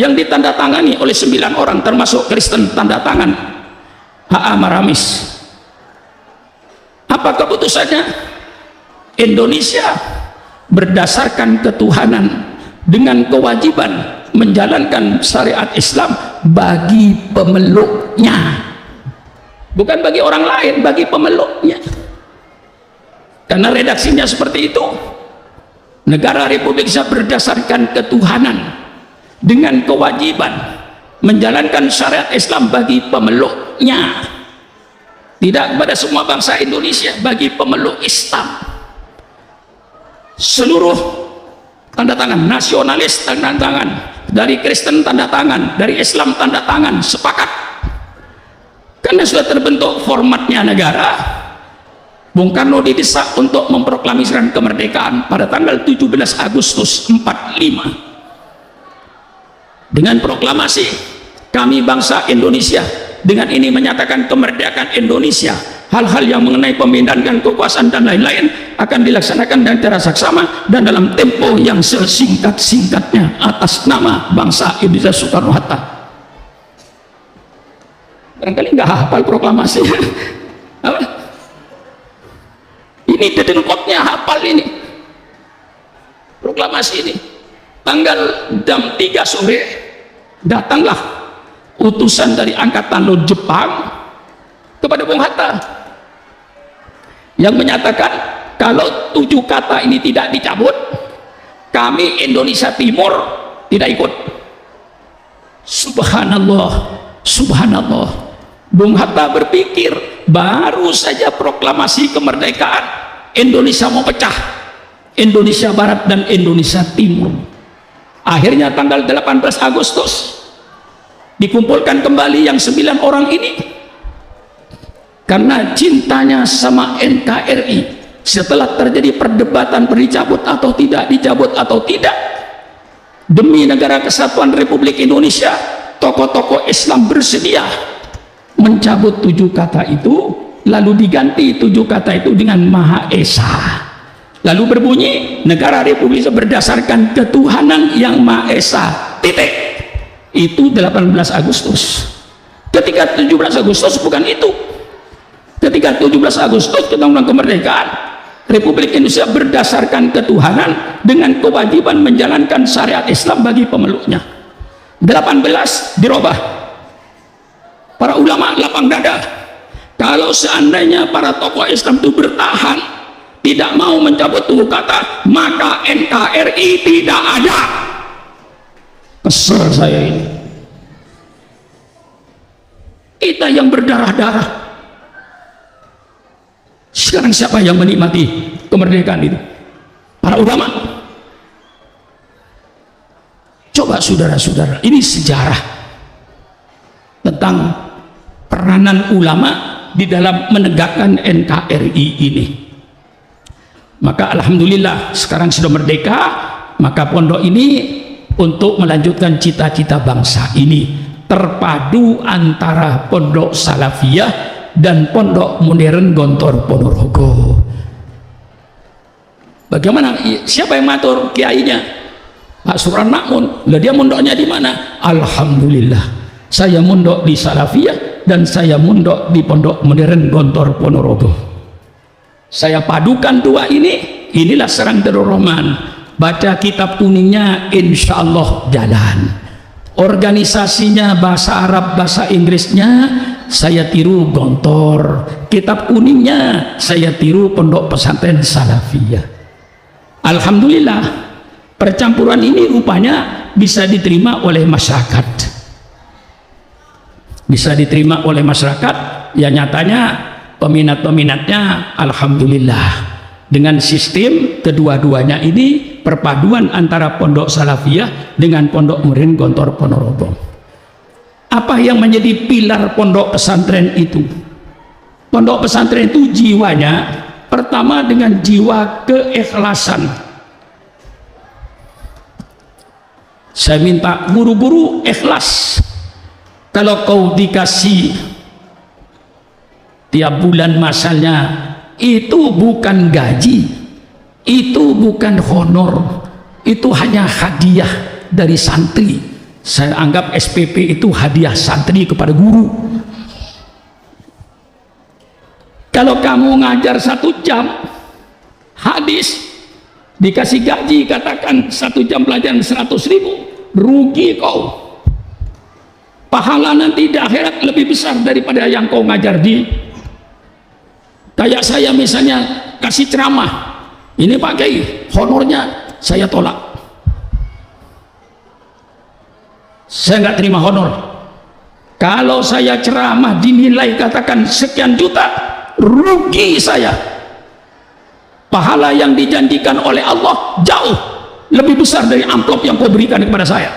yang ditandatangani oleh 9 orang termasuk Kristen, tanda tangan H.A. Maramis. Apa keputusannya? Indonesia berdasarkan ketuhanan dengan kewajiban menjalankan syariat Islam bagi pemeluknya, bukan bagi orang lain, bagi pemeluknya. Karena redaksinya seperti itu. Negara Republik Indonesia berdasarkan ketuhanan dengan kewajiban menjalankan syariat Islam bagi pemeluknya, tidak kepada semua bangsa Indonesia, bagi pemeluk Islam. Seluruh tanda tangan, nasionalis tanda tangan, dari Kristen tanda tangan, dari Islam tanda tangan, sepakat. Karena sudah terbentuk formatnya negara, Bung Karno didesak untuk memproklamasikan kemerdekaan pada tanggal 17 Agustus 45. Dengan proklamasi, kami bangsa Indonesia dengan ini menyatakan kemerdekaan Indonesia. Hal-hal yang mengenai pemindahan kekuasaan dan lain-lain akan dilaksanakan dengan cara saksama dan dalam tempo yang sesingkat-singkatnya atas nama bangsa Indonesia Soekarno-Hatta. Barangkali nggak hafal proklamasi. Apa? Ini dedengkotnya hafal ini. Proklamasi ini. Tanggal jam 3 sore datanglah utusan dari Angkatan Laut Jepang kepada Bung Hatta yang menyatakan kalau 7 kata ini tidak dicabut, kami Indonesia Timur tidak ikut. Subhanallah, subhanallah. Bung Hatta berpikir baru saja proklamasi kemerdekaan, Indonesia mau pecah, Indonesia Barat dan Indonesia Timur. Akhirnya tanggal 18 Agustus dikumpulkan kembali yang 9 orang ini karena cintanya sama NKRI. Setelah terjadi perdebatan dicabut atau tidak, demi negara kesatuan Republik Indonesia, tokoh-tokoh Islam bersedia mencabut 7 kata itu, lalu diganti 7 kata itu dengan Maha Esa. Lalu berbunyi negara Republik Indonesia berdasarkan ketuhanan yang Maha Esa, titik. Itu 18 Agustus. Ketika 17 Agustus bukan itu. Ketika 17 Agustus kita undang kemerdekaan Republik Indonesia berdasarkan ketuhanan dengan kewajiban menjalankan syariat Islam bagi pemeluknya. 18 dirubah. Para ulama lapang dada. Kalau seandainya para tokoh Islam itu bertahan tidak mau mencabut 7 kata, maka NKRI tidak ada. Kesel saya ini. Kita yang berdarah-darah. Sekarang siapa yang menikmati kemerdekaan itu? Para ulama. Coba saudara-saudara, ini sejarah tentang peranan ulama di dalam menegakkan NKRI ini. Maka alhamdulillah sekarang sudah merdeka, maka pondok ini untuk melanjutkan cita-cita bangsa ini terpadu antara pondok Salafiyah dan pondok modern Gontor Ponorogo. Bagaimana? Siapa yang matur? Kiainya Pak Suran Makmun. Lah dia mondoknya di mana? Alhamdulillah, saya mondok di Salafiyah dan saya mondok di pondok modern Gontor Ponorogo. Saya padukan dua ini. Inilah Serang Darul Rahman. Baca kitab kuningnya, insya Allah jalan. Organisasinya bahasa Arab, bahasa Inggrisnya saya tiru Gontor. Kitab kuningnya saya tiru Pondok Pesantren Salafiyah. Alhamdulillah, percampuran ini rupanya bisa diterima oleh masyarakat. Bisa diterima oleh masyarakat. Ya nyatanya peminat-peminatnya alhamdulillah. Dengan sistem kedua-duanya ini, perpaduan antara pondok Salafiyah dengan pondok modern Gontor Ponorogo. Apa yang menjadi pilar pondok pesantren itu? Pondok pesantren itu jiwanya, pertama dengan jiwa keikhlasan. Saya minta guru-guru ikhlas. Kalau kau dikasih tiap bulan masalnya, itu bukan gaji, itu bukan honor, itu hanya hadiah dari santri. Saya anggap SPP itu hadiah santri kepada guru. Kalau kamu ngajar 1 jam hadis, dikasih gaji katakan 1 jam pelajaran 100.000, rugi kau. Pahala nanti di akhirat lebih besar daripada yang kau ngajar di. Kayak saya misalnya kasih ceramah, ini Pak Kiai, honornya saya tolak. Saya nggak terima honor. Kalau saya ceramah dinilai katakan sekian juta, rugi saya. Pahala yang dijanjikan oleh Allah jauh lebih besar dari amplop yang kau berikan kepada saya.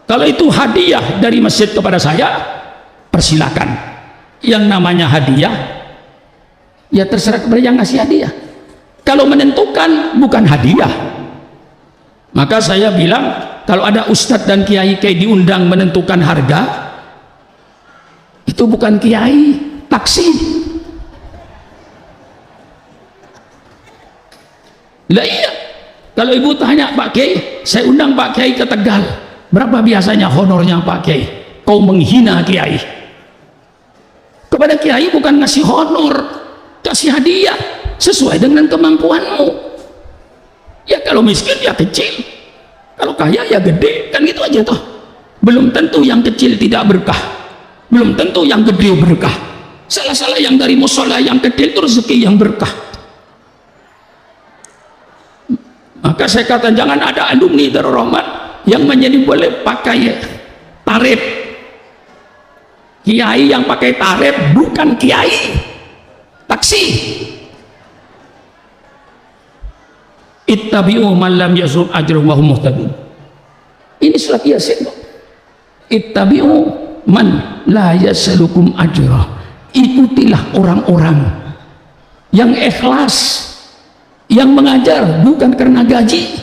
Kalau itu hadiah dari masjid kepada saya, persilakan. Yang namanya hadiah ya terserah kepada yang ngasih hadiah. Kalau menentukan bukan hadiah, maka saya bilang kalau ada ustadz dan kiai diundang menentukan harga, itu bukan kiai, taksi. Lah iya, kalau ibu tanya Pak Kiai, saya undang Pak Kiai ke Tegal, berapa biasanya honornya Pak Kiai? Kau menghina kiai. Kepada kiai bukan ngasih honor, kasih hadiah sesuai dengan kemampuanmu. Ya kalau miskin ya kecil, kalau kaya ya gede, kan gitu aja toh. Belum tentu yang kecil tidak berkah, belum tentu yang gede berkah. Salah-salah yang dari musola yang kecil itu rezeki yang berkah. Maka saya kata jangan ada alumni Darul Rahman yang menjadi boleh pakai tarif. Kiai yang pakai tarif bukan kiai, taksi. Ittabi'u man lam yazum ajruhum wa hum muhtadun. Ini surat Yasin. Ittabi'u man la yasalukum ajra. Ikutilah orang-orang yang ikhlas, yang mengajar bukan karena gaji.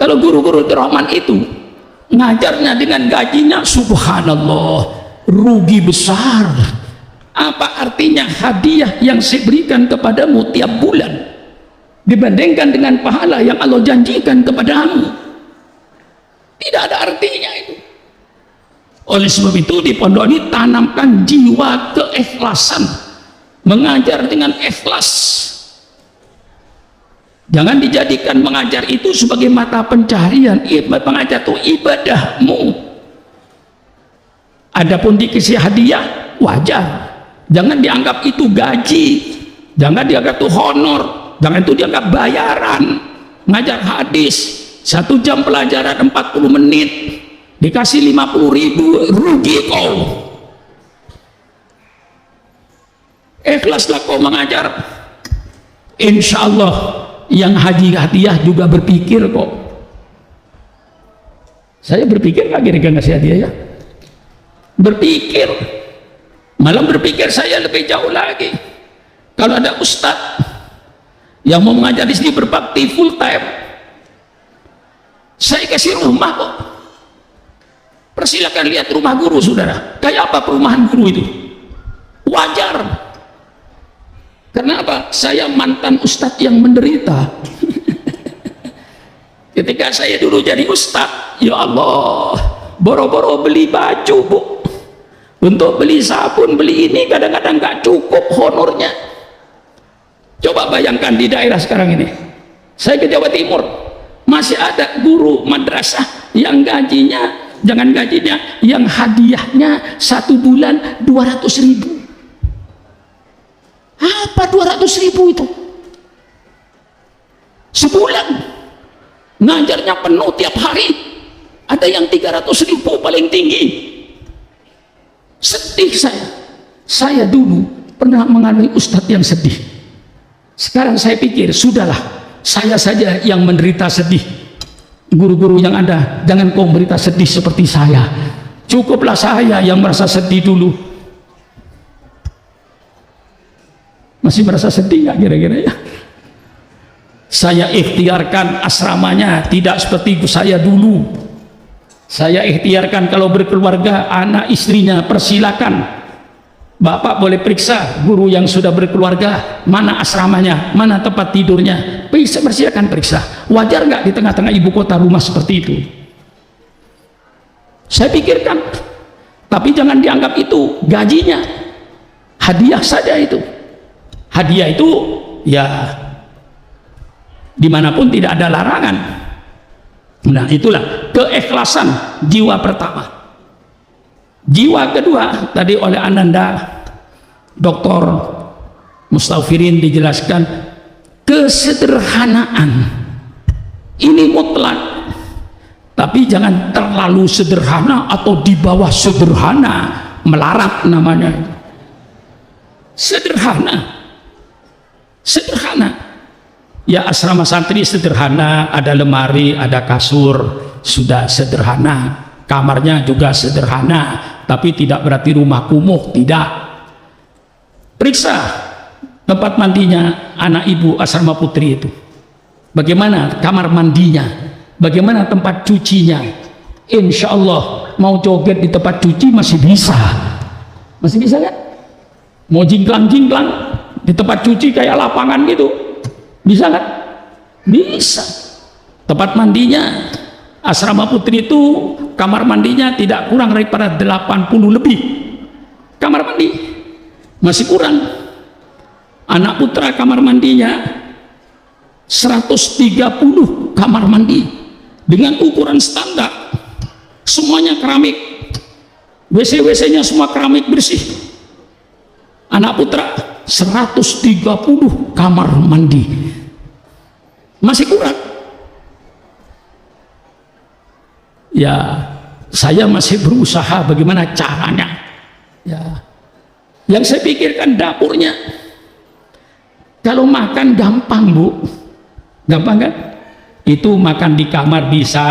Kalau guru-guru Rahman itu ngajarnya dengan gajinya, subhanallah, rugi besar. Apa artinya hadiah yang saya berikan kepadamu tiap bulan dibandingkan dengan pahala yang Allah janjikan kepadamu? Tidak ada artinya itu. Oleh sebab itu di pondok ini tanamkan jiwa keikhlasan, mengajar dengan ikhlas. Jangan dijadikan mengajar itu sebagai mata pencaharian. Mengajar itu ibadahmu. Adapun dikasih hadiah wajar, jangan dianggap itu gaji, jangan dianggap itu honor, jangan itu dianggap bayaran. Ngajar hadis 1 jam pelajaran 40 menit dikasih 50.000, rugi kau. Ikhlaslah kau mengajar, insya Allah yang hadiah juga berpikir kok. Saya berpikir nggak kira-kira ngasih hadiah ya? Berpikir, malah berpikir saya lebih jauh lagi. Kalau ada ustadz yang mau mengajar di sini berbakti full time, saya kasih rumah kok. Persilakan lihat rumah guru, saudara. Kayak apa perumahan guru itu? Wajar. Karena apa? Saya mantan ustadz yang menderita. Ketika saya dulu jadi ustadz, ya Allah, boro-boro beli baju, Bu. Untuk beli sabun, beli ini kadang-kadang nggak cukup honornya. Coba bayangkan di daerah sekarang ini. Saya ke Jawa Timur, masih ada guru madrasah yang gajinya, jangan gajinya, yang hadiahnya 1 bulan 200.000. Apa 200.000 itu? Sebulan ngajarnya penuh tiap hari. Ada yang 300.000 paling tinggi. Sedih saya dulu pernah mengalami ustadz yang sedih. Sekarang saya pikir sudahlah, saya saja yang menderita sedih. Guru-guru yang ada, jangan kau menderita sedih seperti saya. Cukuplah saya yang merasa sedih dulu. Masih merasa sedih nggak kira-kira ya? Saya ikhtiarkan asramanya tidak seperti saya dulu. Saya ikhtiarkan kalau berkeluarga, anak istrinya persilakan. Bapak boleh periksa guru yang sudah berkeluarga, mana asramanya, mana tempat tidurnya. Bisa persilakan periksa. Wajar nggak di tengah-tengah ibu kota rumah seperti itu? Saya pikirkan, tapi jangan dianggap itu gajinya. Hadiah saja itu. Hadiah itu ya dimanapun tidak ada larangan. Nah, itulah keikhlasan jiwa pertama. Jiwa kedua tadi oleh Ananda Dr. Mustafirin dijelaskan, kesederhanaan ini mutlak, tapi jangan terlalu sederhana atau di bawah sederhana, melarat namanya. Sederhana ya, asrama santri sederhana, ada lemari, ada kasur, sudah sederhana. Kamarnya juga sederhana, tapi tidak berarti rumah kumuh, tidak. Periksa tempat mandinya anak ibu asrama putri itu, bagaimana kamar mandinya, bagaimana tempat cucinya. Insya Allah mau joget di tempat cuci masih bisa kan? Mau jingklang-jingklang di tempat cuci kayak lapangan gitu, bisa kan? Bisa. Tempat mandinya asrama putri itu kamar mandinya tidak kurang daripada 80 lebih kamar mandi, masih kurang. Anak putra kamar mandinya 130 kamar mandi dengan ukuran standar, semuanya keramik, WC-WC-nya semua keramik bersih. Anak putra 130 kamar mandi, masih kurang. Ya, saya masih berusaha bagaimana caranya. Ya, yang saya pikirkan dapurnya. Kalau makan gampang, Bu, gampang kan? Itu makan di kamar bisa,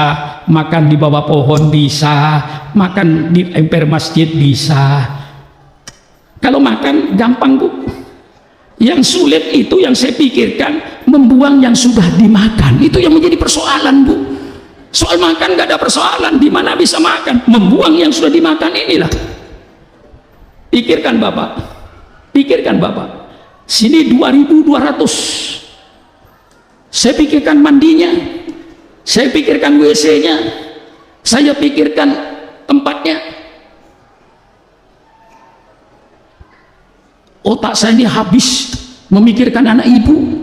makan di bawah pohon bisa, makan di emper masjid bisa. Kalau makan gampang, Bu. Yang sulit itu yang saya pikirkan membuang yang sudah dimakan. Itu yang menjadi persoalan, Bu. Soal makan gak ada persoalan, di mana bisa makan. Membuang yang sudah dimakan inilah. Pikirkan Bapak, pikirkan Bapak. Sini 2.200. Saya pikirkan mandinya, saya pikirkan WC-nya, saya pikirkan tempatnya. Otak saya ini habis memikirkan anak ibu.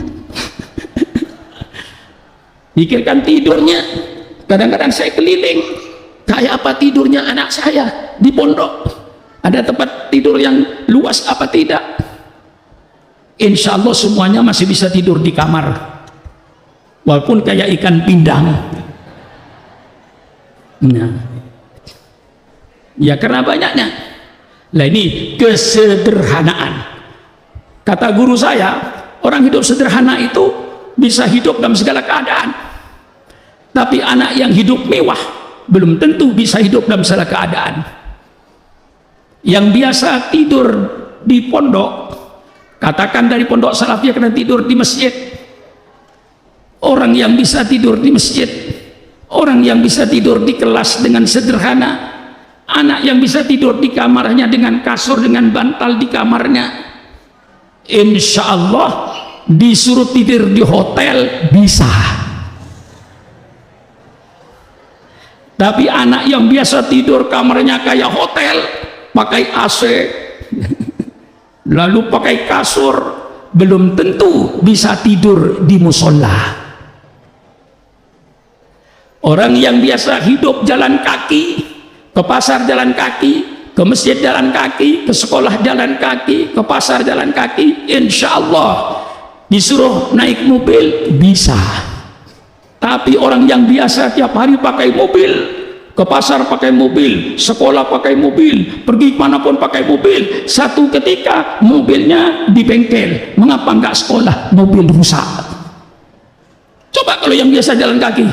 Pikirkan tidurnya. Kadang-kadang saya keliling, kayak apa tidurnya anak saya di pondok. Ada tempat tidur yang luas apa tidak? Insya Allah semuanya masih bisa tidur di kamar, walaupun kayak ikan pindang. Nah, ya karena banyaknya. Nah, ini kesederhanaan. Kata guru saya, orang hidup sederhana itu bisa hidup dalam segala keadaan. Tapi anak yang hidup mewah belum tentu bisa hidup dalam segala keadaan. Yang biasa tidur di pondok, katakan dari pondok salafiyah karena tidur di masjid. Orang yang bisa tidur di masjid, orang yang bisa tidur di kelas dengan sederhana, Anak yang bisa tidur di kamarnya dengan kasur, dengan bantal di kamarnya, insya Allah disuruh tidur di hotel bisa. Tapi anak yang biasa tidur kamarnya kayak hotel, pakai AC, lalu pakai kasur, belum tentu bisa tidur di musola. Orang yang biasa hidup jalan kaki, ke pasar jalan kaki, ke masjid jalan kaki, ke sekolah jalan kaki, ke pasar jalan kaki, insya Allah disuruh naik mobil bisa. Tapi orang yang biasa tiap hari pakai mobil, ke pasar pakai mobil, sekolah pakai mobil, pergi kemanapun pakai mobil, satu ketika mobilnya di bengkel, mengapa enggak sekolah, mobil rusak. Coba kalau yang biasa jalan kaki.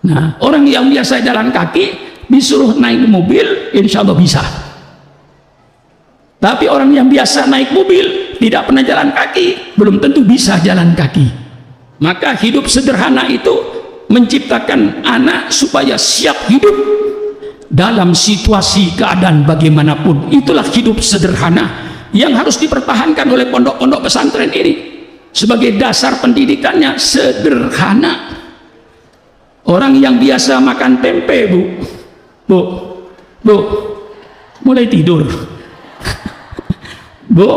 Nah, orang yang biasa jalan kaki disuruh naik mobil, insya Allah bisa. Tapi orang yang biasa naik mobil, tidak pernah jalan kaki, belum tentu bisa jalan kaki. Maka hidup sederhana itu menciptakan anak supaya siap hidup dalam situasi keadaan bagaimanapun. Itulah hidup sederhana yang harus dipertahankan oleh pondok-pondok pesantren ini sebagai dasar pendidikannya sederhana. Orang yang biasa makan tempe, bu mulai tidur. Bu,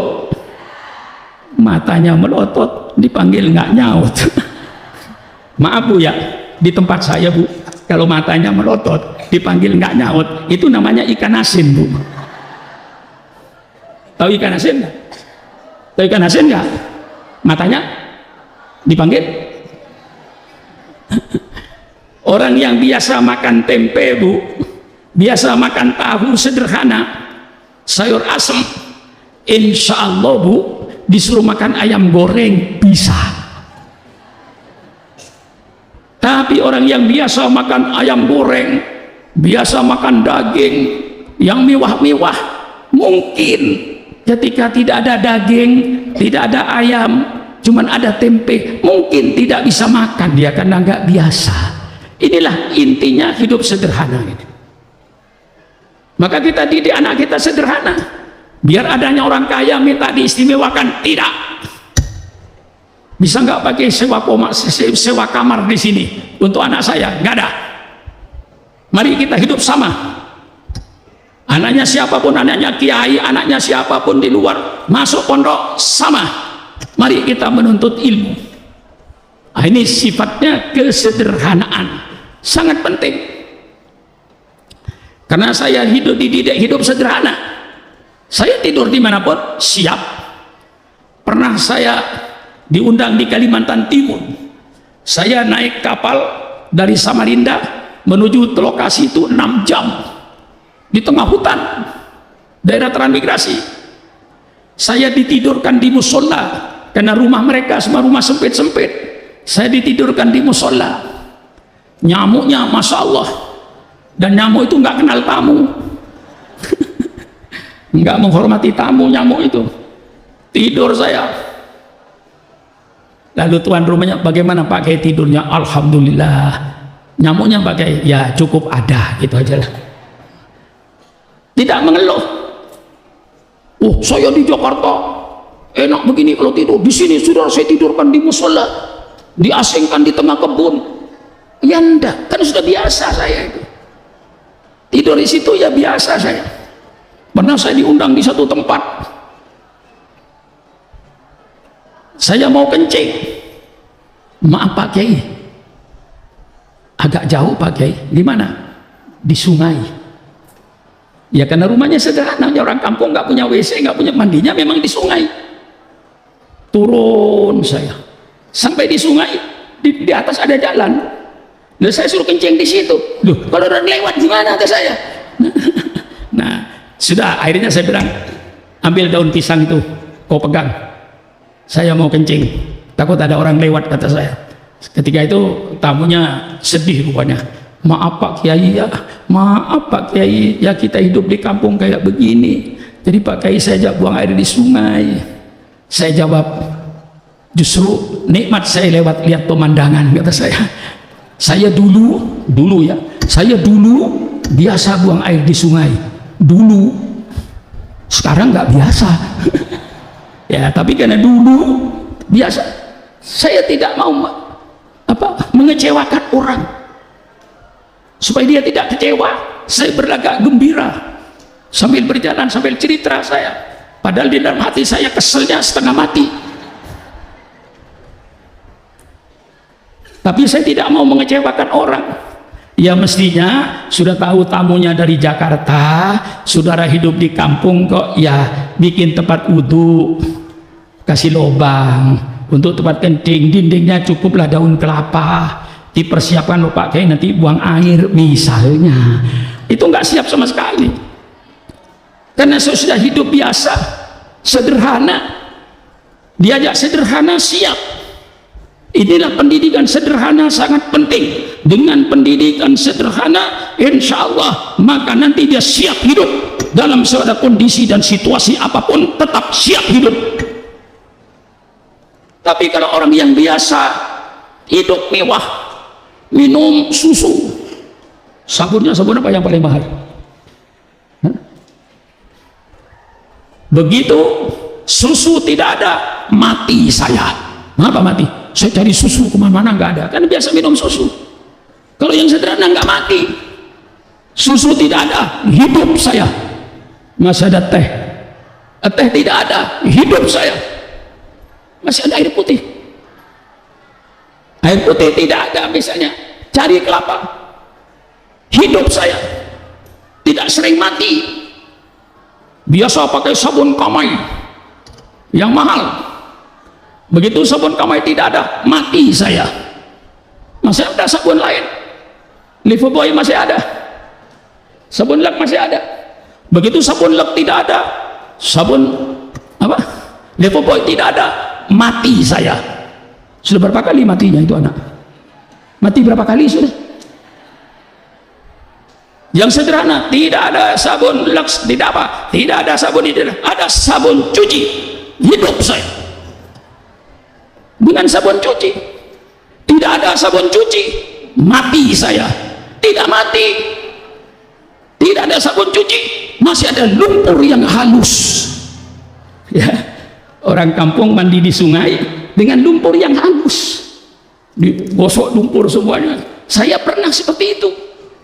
matanya melotot, dipanggil nggak nyaut. Maaf bu ya, di tempat saya bu, kalau matanya melotot dipanggil nggak nyaut, itu namanya ikan asin bu. Tahu ikan asin nggak? Tahu ikan asin nggak? Matanya dipanggil. Orang yang biasa makan tempe bu, biasa makan tahu sederhana, sayur asem, insya Allah bu, disuruh makan ayam goreng bisa. Tapi orang yang biasa makan ayam goreng, biasa makan daging yang mewah-mewah, mungkin ketika tidak ada daging, tidak ada ayam, cuman ada tempe, mungkin tidak bisa makan dia karena nggak biasa. Inilah intinya hidup sederhana ini. Maka kita didik anak kita sederhana. Biar adanya orang kaya minta diistimewakan, tidak. Bisa nggak pakai sewa kamar di sini untuk anak saya? Nggak ada. Mari kita hidup sama. Anaknya siapapun, anaknya kiai, anaknya siapapun di luar, masuk pondok sama. Mari kita menuntut ilmu. Nah, ini sifatnya kesederhanaan, sangat penting. Karena saya dididik hidup sederhana. Saya tidur dimanapun siap. Pernah saya diundang di Kalimantan Timur. Saya naik kapal dari Samarinda menuju ke lokasi itu 6 jam di tengah hutan, daerah transmigrasi. Saya ditidurkan di musola karena rumah mereka semua rumah sempit-sempit. Saya ditidurkan di musola. Nyamuknya masya Allah, dan nyamuk itu nggak kenal tamu. Nggak menghormati tamu nyamuk itu. Tidur saya. Lalu tuan rumahnya, bagaimana pakai tidurnya? Alhamdulillah. Nyamuknya pakai, ya cukup ada, gitu aja lah. Tidak mengeluh. Oh, saya di Jakarta enak begini kalau tidur. Di sini sudah saya tidurkan di musola, diasingkan di tengah kebun. Ya enggak, kan sudah biasa saya itu. Tidur di situ ya biasa saya. Pernah saya diundang di satu tempat, saya mau kencing. Maaf Pak Kiai, agak jauh Pak Kiai. Di mana? Di sungai. Ya karena rumahnya sederhana, orang kampung nggak punya WC, nggak punya mandinya, memang di sungai. Turun saya, sampai di sungai, di atas ada jalan. Lalu saya suruh kencing di situ. Loh, kalau orang lewat gimana kata saya? Nah, sudah akhirnya saya bilang, ambil daun pisang itu, kau pegang. Saya mau kencing, takut ada orang lewat kata saya. Ketika itu tamunya sedih rupanya. Maaf Pak Kiai ya, maaf Pak Kiai ya, kita hidup di kampung kayak begini. Jadi Pak Kiai saya ajak buang air di sungai. Saya jawab, justru nikmat saya lewat lihat pemandangan kata saya. Saya dulu ya, saya dulu biasa buang air di sungai dulu, sekarang nggak biasa. Ya, tapi karena dulu biasa, saya tidak mau mengecewakan orang, supaya dia tidak kecewa. Saya berlagak gembira sambil berjalan, sambil cerita saya, padahal di dalam hati saya keselnya setengah mati. Tapi saya tidak mau mengecewakan orang. Ya mestinya sudah tahu tamunya dari Jakarta, saudara hidup di kampung kok, ya bikin tempat wudhu, kasih lubang untuk tempat kencing, dindingnya cukuplah daun kelapa, dipersiapkan loh Pak Kiai nanti buang air misalnya. Itu nggak siap sama sekali, karena saya sudah hidup biasa, sederhana, diajak sederhana siap. Inilah pendidikan sederhana sangat penting. Dengan pendidikan sederhana, insya Allah maka nanti dia siap hidup dalam segala kondisi dan situasi apapun, tetap siap hidup. Tapi kalau orang yang biasa hidup mewah, minum susu, sabun apa yang paling mahal? Begitu susu tidak ada, mati saya. Kenapa mati? Saya cari susu kemana-mana nggak ada, kan biasa minum susu. Kalau yang sederhana nggak mati, susu tidak ada, hidup saya. Masih ada teh tidak ada, hidup saya. Masih ada air putih tidak ada, misalnya cari kelapa, hidup saya. Tidak sering mati, biasa pakai sabun Kamai yang mahal. Begitu sabun Kamai tidak ada, mati saya. Masih ada sabun lain, Liverpool masih ada, sabun Lek masih ada. Begitu sabun Lek tidak ada, sabun Liverpool tidak ada, mati saya. Sudah berapa kali matinya itu anak? Mati berapa kali sudah? Yang sederhana, tidak ada sabun Lux, tidak ada sabun ini, ada sabun cuci, hidup saya dengan sabun cuci. Tidak ada sabun cuci, mati saya. Tidak mati, tidak ada sabun cuci, masih ada lumpur yang halus. Ya, orang kampung mandi di sungai dengan lumpur yang halus, digosok lumpur semuanya. Saya pernah seperti itu,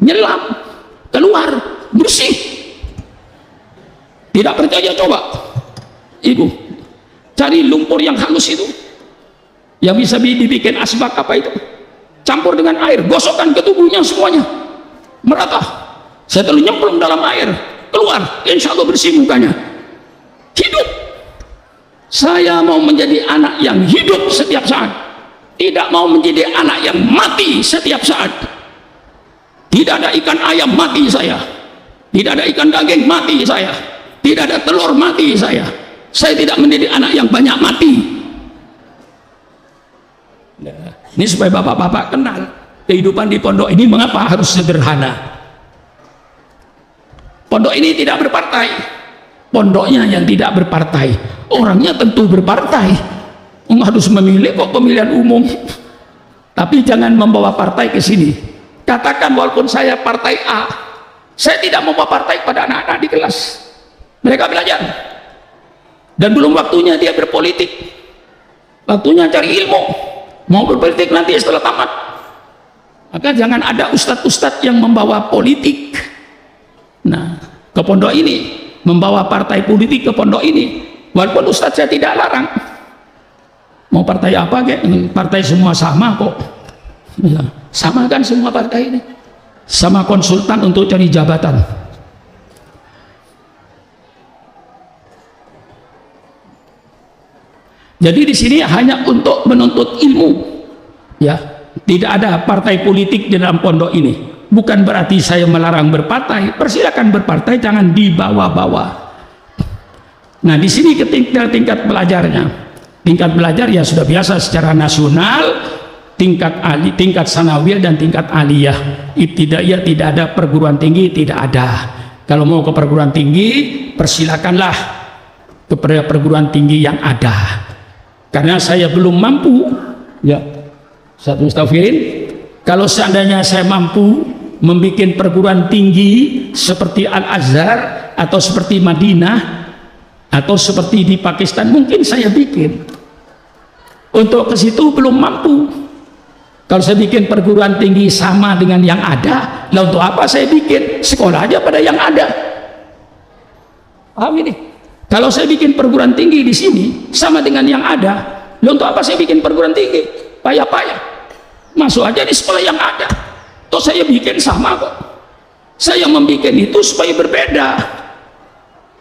nyelam, keluar, bersih. Tidak percaya, coba ibu cari lumpur yang halus itu, yang bisa dibikin asbak apa itu, campur dengan air, gosokkan ke tubuhnya semuanya merata. Saya terus nyemplung dalam air, keluar, insya Allah bersih mukanya, hidup. Saya mau menjadi anak yang hidup setiap saat, tidak mau menjadi anak yang mati setiap saat. Tidak ada ikan ayam mati saya, tidak ada ikan daging mati saya, tidak ada telur mati saya. Saya tidak menjadi anak yang banyak mati. Ini supaya bapak-bapak kenal kehidupan di pondok ini mengapa harus sederhana. Pondok ini tidak berpartai, pondoknya yang tidak berpartai, orangnya tentu berpartai. Harus memilih kok pemilihan umum, tapi jangan membawa partai ke sini. Katakan walaupun saya partai A, saya tidak membawa partai pada anak-anak di kelas. Mereka belajar dan belum waktunya dia berpolitik, waktunya cari ilmu. Mau berpolitik nanti setelah tamat. Maka jangan ada ustadz-ustadz yang membawa politik, nah, ke pondok ini, membawa partai politik ke pondok ini. Walaupun ustadz saya tidak larang, mau partai apa kayak, partai semua sama kok. Ya, sama kan semua partai ini, sama konsultan untuk cari jabatan. Jadi di sini hanya untuk menuntut ilmu, ya. Tidak ada partai politik di dalam pondok ini. Bukan berarti saya melarang berpartai. Persilakan berpartai, jangan dibawa-bawa. Nah, di sini tingkat belajarnya, tingkat belajar ya sudah biasa secara nasional, tingkat sanawiyah dan tingkat aliyah. Ibtidaiyah tidak ada, perguruan tinggi tidak ada. Kalau mau ke perguruan tinggi, persilakanlah ke perguruan tinggi yang ada. Karena saya belum mampu, ya, satu mustafirin. Kalau seandainya saya mampu membuat perguruan tinggi seperti Al-Azhar atau seperti Madinah atau seperti di Pakistan, mungkin saya bikin. Untuk ke situ belum mampu. Kalau saya bikin perguruan tinggi sama dengan yang ada, lah untuk apa saya bikin? Sekolah aja pada yang ada. Paham ini? Kalau saya bikin perguruan tinggi di sini sama dengan yang ada, lah untuk apa saya bikin perguruan tinggi? Payah-payah. Masuk aja di sekolah yang ada. Toh saya bikin sama kok. Saya membuat itu supaya berbeda.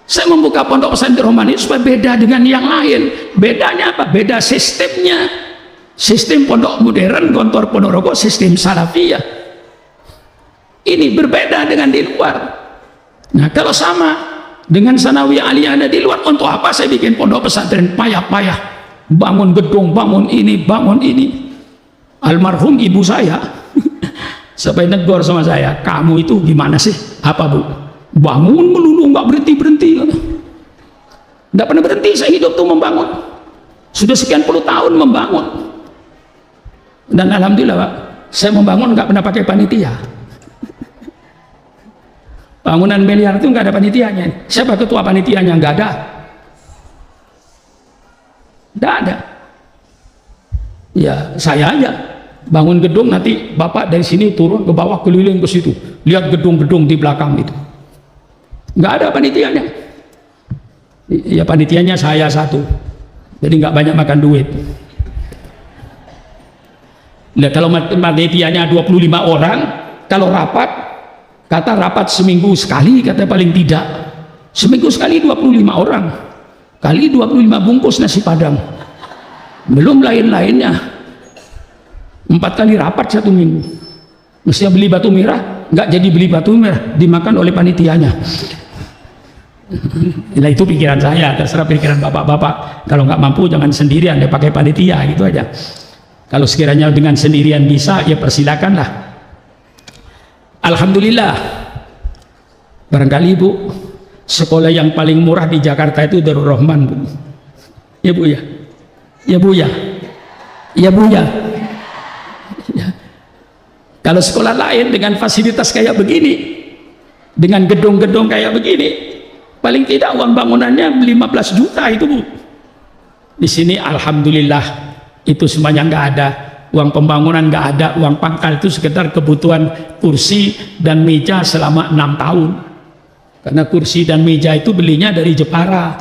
Saya membuka pondok pesantren Rohmani supaya beda dengan yang lain. Bedanya apa? Beda sistemnya. Sistem pondok modern Gontor Ponorogo sistem salafiyah. Ini berbeda dengan di luar. Nah, kalau sama dengan sanawiyah aliyah ada di luar, untuk apa saya bikin pondok pesantren payah-payah, bangun gedung, bangun ini, bangun ini. Almarhum ibu saya sampai negor sama saya, kamu itu gimana sih? Apa bu? Bangun melulu, nggak berhenti-berhenti. Nggak pernah berhenti saya hidup tuh membangun. Sudah sekian puluh tahun membangun. Dan alhamdulillah Pak, saya membangun nggak pernah pakai panitia. Bangunan miliar itu nggak ada panitianya. Siapa ketua panitianya? Nggak ada. Nggak ada. Ya saya aja bangun gedung, nanti bapak dari sini turun ke bawah keliling ke situ, lihat gedung-gedung di belakang itu. Nggak ada panitianya. Ya panitianya saya satu, jadi nggak banyak makan duit. Nah, kalau panitianya 25 orang, kalau rapat, kata rapat seminggu sekali, kata paling tidak. Seminggu sekali 25 orang, kali 25 bungkus nasi padang. Belum lain-lainnya. 4 kali rapat 1 minggu. Mestinya beli batu merah, nggak jadi beli batu merah, dimakan oleh panitianya. Nah itu pikiran saya, terserah pikiran bapak-bapak. Kalau nggak mampu jangan sendirian, dia pakai panitia gitu aja. Kalau sekiranya dengan sendirian bisa, ya persilakanlah. Alhamdulillah. Barangkali Bu, sekolah yang paling murah di Jakarta itu Darul Rahman Bu. Ya Bu ya. Ya Bu ya. Ya Bu ya. Ya. Kalau sekolah lain dengan fasilitas kayak begini, dengan gedung-gedung kayak begini, paling tidak uang bangunannya 15 juta itu Bu. Di sini alhamdulillah itu semuanya nggak ada, uang pembangunan nggak ada, uang pangkal itu sekedar kebutuhan kursi dan meja selama 6 tahun. Karena kursi dan meja itu belinya dari Jepara,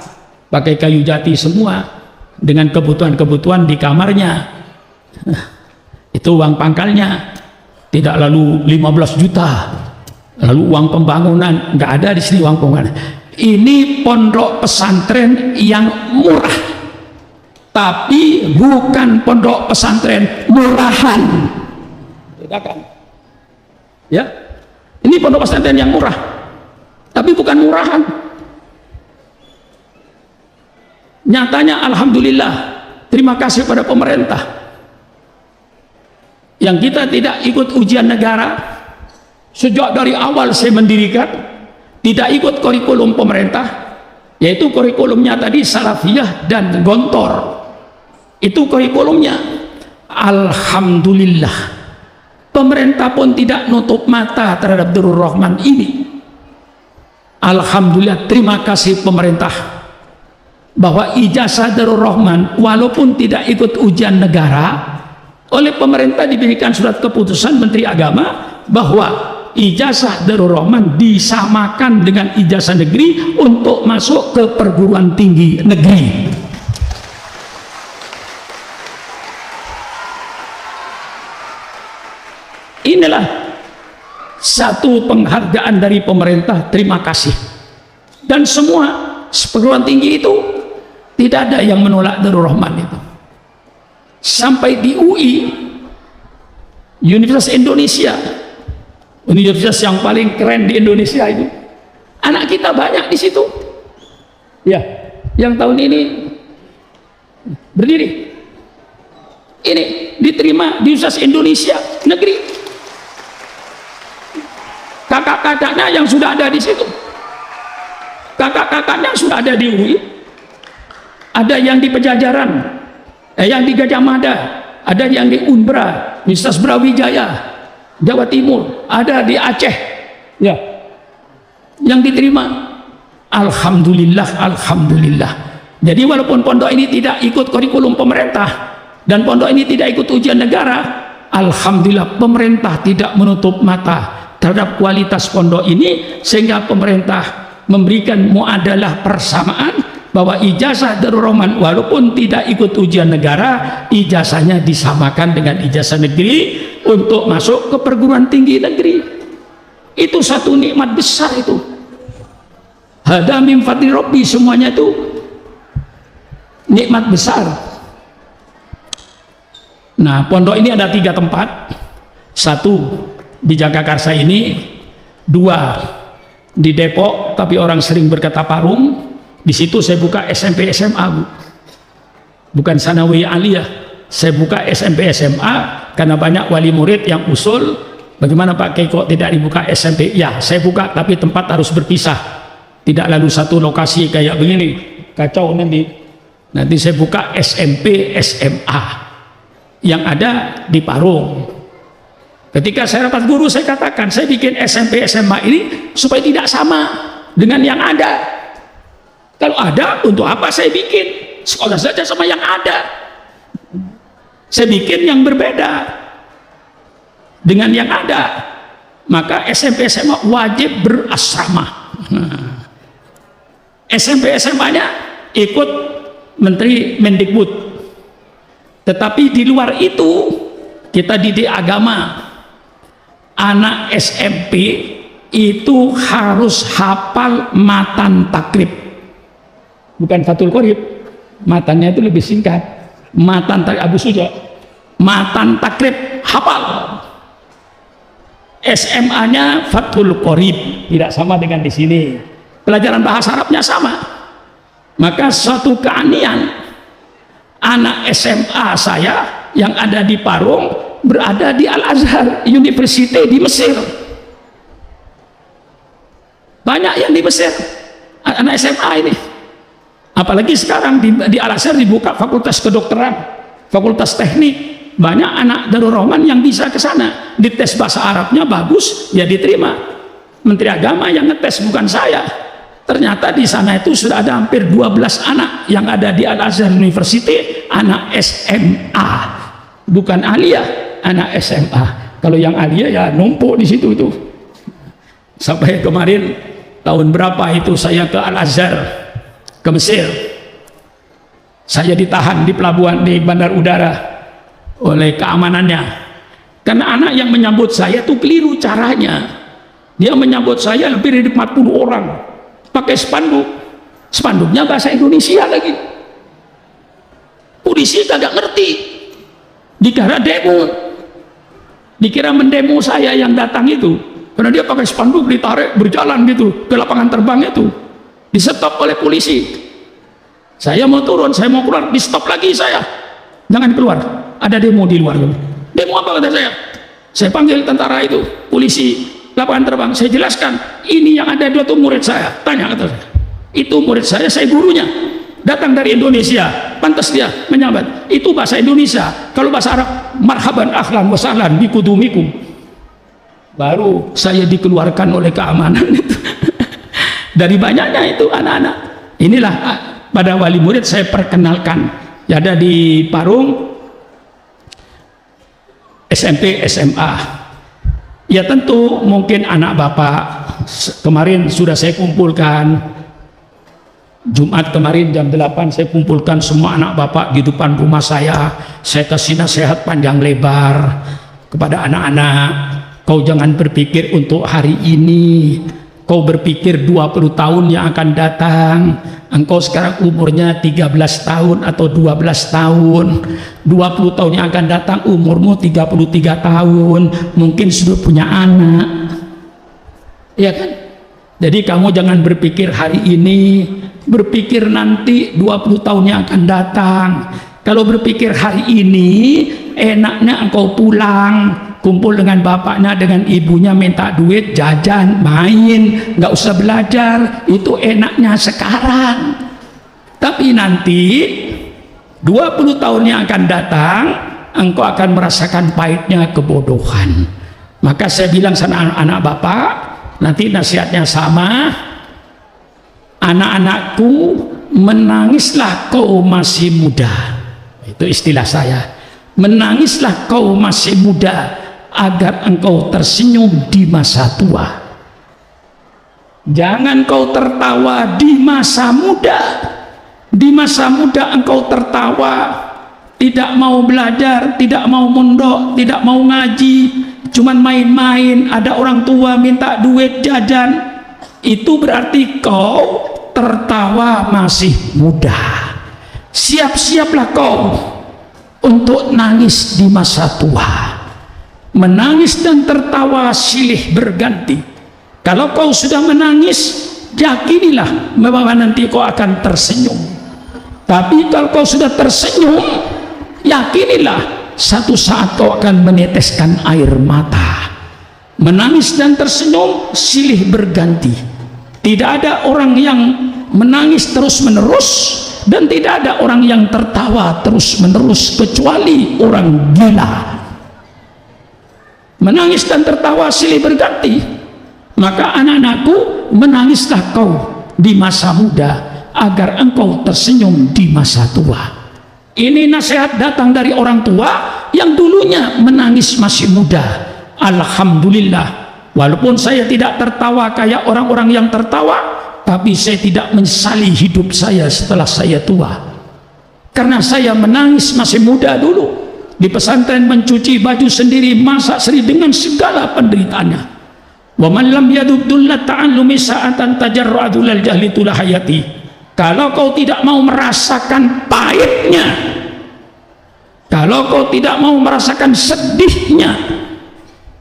pakai kayu jati semua, dengan kebutuhan-kebutuhan di kamarnya. Itu uang pangkalnya, tidak lalu 15 juta. Lalu uang pembangunan nggak ada di sini uang pembangunan. Ini pondok pesantren yang murah, tapi bukan pondok pesantren murahan. Bedakan. Ya, ini pondok pesantren yang murah, tapi bukan murahan. Nyatanya alhamdulillah, terima kasih pada pemerintah yang kita tidak ikut ujian negara. Sejak dari awal saya mendirikan, tidak ikut kurikulum pemerintah, yaitu kurikulumnya tadi salafiyah dan gontor. Itu kurikulumnya. Alhamdulillah, pemerintah pun tidak nutup mata terhadap Darul Rahman ini. Alhamdulillah, terima kasih pemerintah, bahwa ijazah Darul Rahman walaupun tidak ikut ujian negara, oleh pemerintah diberikan surat keputusan Menteri Agama bahwa ijazah Darul Rahman disamakan dengan ijazah negeri untuk masuk ke perguruan tinggi negeri. Inilah satu penghargaan dari pemerintah, terima kasih. Dan semua perguruan tinggi itu tidak ada yang menolak Darul Rahman itu. Sampai di UI, Universitas Indonesia, universitas yang paling keren di Indonesia itu, anak kita banyak di situ. Ya, yang tahun ini berdiri, ini diterima di Universitas Indonesia negeri. Kakak-kakaknya yang sudah ada di situ, kakak-kakaknya sudah ada di UI, ada yang di Pejajaran, yang di Gajah Mada, ada yang di Unbra, Universitas Brawijaya, Jawa Timur, ada di Aceh, ya, yang diterima. Alhamdulillah, alhamdulillah. Jadi walaupun pondok ini tidak ikut kurikulum pemerintah dan pondok ini tidak ikut ujian negara, alhamdulillah pemerintah tidak menutup mata terhadap kualitas pondok ini, sehingga pemerintah memberikan muadalah persamaan bahwa ijazah Darul Rahman walaupun tidak ikut ujian negara, ijazahnya disamakan dengan ijazah negeri untuk masuk ke perguruan tinggi negeri. Itu satu nikmat besar itu. Hada min fadli Rabbi, semuanya itu nikmat besar. Nah, pondok ini ada 3 tempat. 1 di Jagakarsa ini, 2 di Depok, tapi orang sering berkata Parung. Di situ saya buka SMP SMA, Bu. Bukan Sanawiyah Aliyah. Saya buka SMP SMA karena banyak wali murid yang usul, bagaimana Pak Kiai kok tidak dibuka SMP? Ya, saya buka, tapi tempat harus berpisah. Tidak lalu satu lokasi kayak begini, kacau nanti. Nanti saya buka SMP SMA yang ada di Parung. Ketika saya rapat guru, saya katakan saya bikin SMP SMA ini supaya tidak sama dengan yang ada. Kalau ada, untuk apa saya bikin? Sekolah saja sama yang ada. Saya bikin yang berbeda dengan yang ada. Maka SMP SMA wajib berasrama. SMP SMA-nya ikut Menteri Mendikbud. Tetapi di luar itu kita didik agama. Anak SMP itu harus hafal matan takrib. Bukan Fathul Qorib, matannya itu lebih singkat. Matan takrib Abu Suja, matan takrib hafal. SMA-nya Fathul Qorib, tidak sama dengan di sini. Pelajaran bahasa Arabnya sama. Maka suatu keanehan, anak SMA saya yang ada di Parung berada di Al-Azhar University di Mesir. Banyak yang di Mesir, anak SMA ini. Apalagi sekarang di Al-Azhar dibuka fakultas kedokteran, fakultas teknik, banyak anak Darul Rahman yang bisa ke sana. Dites bahasa Arabnya bagus, ya diterima. Menteri Agama yang ngetes, bukan saya. Ternyata di sana itu sudah ada hampir 12 anak yang ada di Al-Azhar University, anak SMA, bukan aliyah, anak SMA. Kalau yang aliyah ya numpuk di situ itu. Sampai kemarin tahun berapa itu saya ke Al-Azhar, ke Mesir. Saya ditahan di pelabuhan, di bandar udara oleh keamanannya. Karena anak yang menyambut saya itu keliru caranya. Dia menyambut saya lebih dari 40 orang pakai spanduk. Spanduknya bahasa Indonesia lagi. Polisi kagak ngerti. Dikira demo. Dikira mendemo saya yang datang itu. Karena dia pakai spanduk, ditarik berjalan gitu ke lapangan terbang itu. Di stop oleh polisi. Saya mau turun, saya mau keluar, di stop lagi saya. Jangan keluar, ada demo di luar. Demo apa kata saya? Saya panggil tentara itu, polisi, lapangan terbang. Saya jelaskan, ini yang ada 2 tuh murid saya. Tanya kata saya. Itu murid saya gurunya. Datang dari Indonesia, pantas dia menyambat. Itu bahasa Indonesia. Kalau bahasa Arab, marhaban ahlan wa sahlan bikudumikum. Baru saya dikeluarkan oleh keamanan itu. Dari banyaknya itu anak-anak. Inilah pada wali murid saya perkenalkan. Ada di Parung SMP SMA. Ya tentu mungkin anak bapak kemarin sudah saya kumpulkan. Jumat kemarin jam 8 saya kumpulkan semua anak bapak di depan rumah saya. Saya kasih nasihat panjang lebar kepada anak-anak. Kau jangan berpikir untuk hari ini. Kau berpikir 20 tahun yang akan datang. Engkau sekarang umurnya 13 tahun atau 12 tahun. 20 tahun yang akan datang umurmu 33 tahun. Mungkin sudah punya anak. Ya kan? Jadi kamu jangan berpikir hari ini, berpikir nanti 20 tahun yang akan datang. Kalau berpikir hari ini, enaknya engkau pulang, kumpul dengan bapaknya, dengan ibunya, minta duit, jajan, main, nggak usah belajar. Itu enaknya sekarang. Tapi nanti 20 tahun yang akan datang, engkau akan merasakan pahitnya kebodohan. Maka saya bilang sama anak-anak bapak, nanti nasihatnya sama, anak-anakku, menangislah kau masih muda. Itu istilah saya. Menangislah kau masih muda agar engkau tersenyum di masa tua. Jangan kau tertawa di masa muda. Di masa muda engkau tertawa, tidak mau belajar, tidak mau mondok, tidak mau ngaji, cuman main-main, ada orang tua minta duit jajan. Itu berarti kau tertawa masih muda. Siap-siaplah kau untuk nangis di masa tua. Menangis dan tertawa silih berganti. Kalau kau sudah menangis, yakinilah bahwa nanti kau akan tersenyum. Tapi kalau kau sudah tersenyum, yakinilah satu saat kau akan meneteskan air mata. Menangis dan tersenyum silih berganti. Tidak ada orang yang menangis terus-menerus, dan tidak ada orang yang tertawa terus-menerus, kecuali orang gila. Menangis dan tertawa silih berganti. Maka anak-anakku, menangislah kau di masa muda agar engkau tersenyum di masa tua. Ini nasihat datang dari orang tua yang dulunya menangis masih muda. Alhamdulillah, walaupun saya tidak tertawa kayak orang-orang yang tertawa, tapi saya tidak menyesali hidup saya setelah saya tua. Karena saya menangis masih muda dulu. Di pesantren mencuci baju sendiri, masak sendiri dengan segala penderitaannya. Wa man lam yadubdullah ta'allumi sa'atan tajarru'adul jahli tulah hayati. Kalau kau tidak mau merasakan pahitnya, kalau kau tidak mau merasakan sedihnya,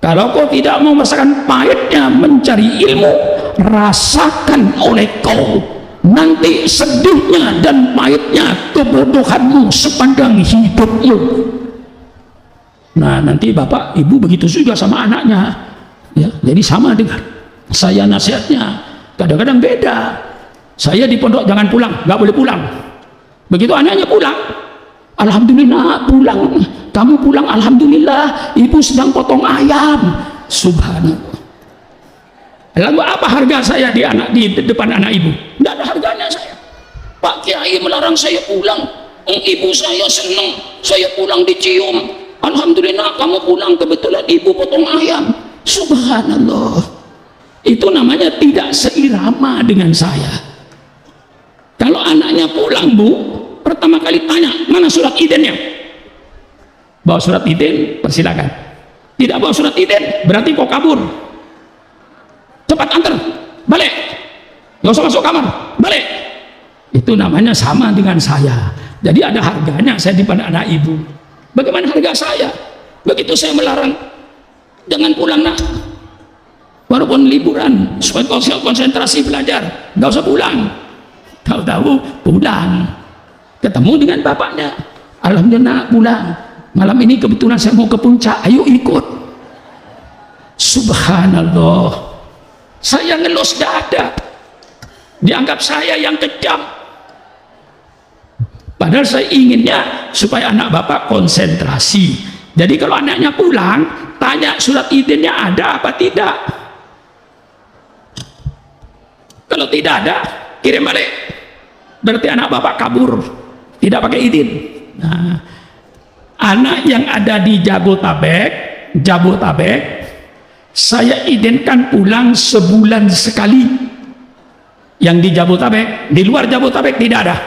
kalau kau tidak mau merasakan pahitnya mencari ilmu, rasakan oleh kau nanti sedihnya dan pahitnya kebodohanmu sepanjang hidupmu. Nah, nanti bapak ibu begitu juga sama anaknya. Ya, jadi sama dengan saya nasihatnya. Kadang-kadang beda. Saya di pondok jangan pulang, nggak boleh pulang. Begitu anaknya pulang, alhamdulillah pulang. Kamu pulang, alhamdulillah. Ibu sedang potong ayam. Subhanallah. Lalu apa harga saya di depan anak ibu? Tidak ada harganya saya. Pak Kiai melarang saya pulang. Ibu saya senang saya pulang dicium. Alhamdulillah kamu pulang, kebetulan ibu potong ayam. Subhanallah. Itu namanya tidak seirama dengan saya. Kalau anaknya pulang, bu, pertama kali tanya, mana surat idennya? Bawa surat iden, persilakan. Tidak bawa surat iden, berarti kau kabur. Cepat antar, balik. Gak usah masuk kamar, balik. Itu namanya sama dengan saya. Jadi ada harganya saya di depan anak ibu. Bagaimana harga saya? Begitu saya melarang, jangan pulang nak, walaupun liburan supaya kau konsentrasi belajar, nggak usah pulang. Tahu-tahu pulang, ketemu dengan bapaknya, alhamdulillah pulang. Malam ini kebetulan saya mau ke puncak, ayo ikut. Subhanallah, saya ngelus dada, dianggap saya yang kejam. Padahal saya inginnya supaya anak bapak konsentrasi. Jadi kalau anaknya pulang, tanya surat izinnya ada apa tidak. Kalau tidak ada, kirim balik. Berarti anak bapak kabur, tidak pakai izin. Nah, anak yang ada di Jabotabek, saya izinkan pulang sebulan sekali. Yang di Jabotabek, di luar Jabotabek tidak ada.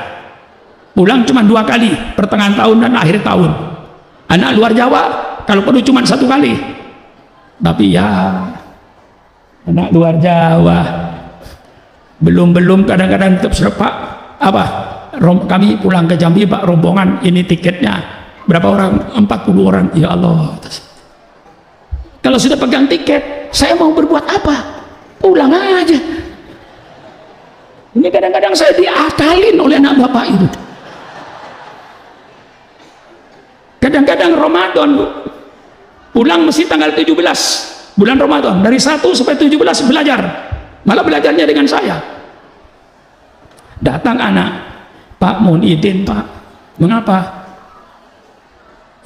Pulang cuma 2 kali, pertengahan tahun dan akhir tahun. Anak luar Jawa kalau perlu cuma 1 kali. Tapi ya anak luar Jawa belum kadang-kadang tetap serpak apa, kami pulang ke Jambi Pak, rombongan ini tiketnya berapa orang? 40 orang. Ya Allah, kalau sudah pegang tiket saya mau berbuat apa? Pulang aja. Ini kadang-kadang saya diakalin oleh anak bapak itu. Kadang-kadang Ramadan, Bu, pulang mesti tanggal 17 bulan Ramadan, dari 1 sampai 17 belajar, malah belajarnya dengan saya. Datang anak, Pak mohon izin Pak. Mengapa?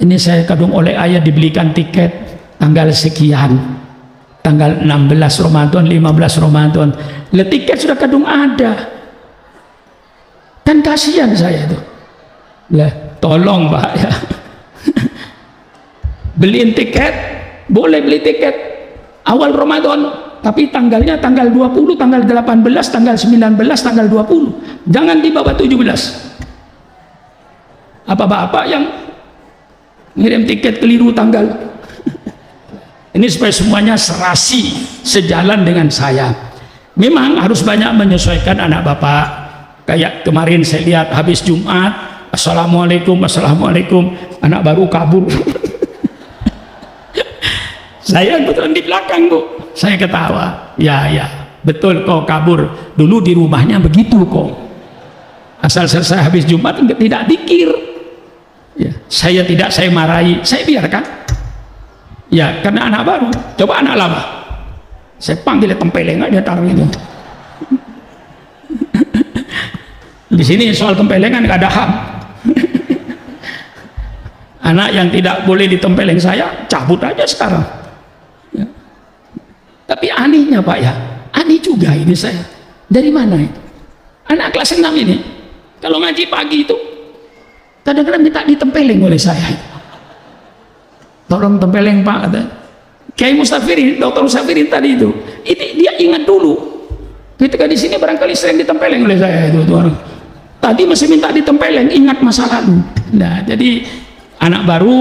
Ini saya kadung oleh ayah dibelikan tiket, tanggal sekian, tanggal 16 Ramadan, 15 Ramadan. Lah tiket sudah kadung ada. Kan kasihan saya itu. Lah tolong Pak ya. Beliin tiket, boleh beli tiket awal Ramadan, tapi tanggalnya tanggal 20, tanggal 18, tanggal 19, tanggal 20. Jangan di bawah 17. Apa bapak yang ngirim tiket keliru tanggal? Ini supaya semuanya serasi, sejalan dengan saya. Memang harus banyak menyesuaikan anak bapak. Kayak kemarin saya lihat habis Jumat, Assalamualaikum, Assalamualaikum, anak baru kabur. Saya kebetulan di belakang Bu, saya ketawa. Ya betul kok kabur. Dulu di rumahnya begitu kok. Asal selesai habis Jumat tidak dikir. Ya, saya marahi, saya biarkan. Ya karena anak baru. Coba anak lama, saya panggil tempeleng aja taruh itu. Di sini soal tempelengan nggak ada ham. Anak yang tidak boleh ditempeleng saya cabut aja sekarang. Ya. Tapi anehnya Pak ya, aneh juga ini saya. Dari mana itu? Anak kelas 6 ini kalau ngaji pagi itu kadang-kadang minta ditempeleng oleh saya. Tolong tempeleng Pak, kata Kiai Mustafirin, Dr. Mustafirin tadi itu. Ini dia ingat dulu. Ketika di sini barangkali sering ditempeleng oleh saya itu orang. Tadi masih minta ditempeleng, ingat masa lalu. Nah, jadi anak baru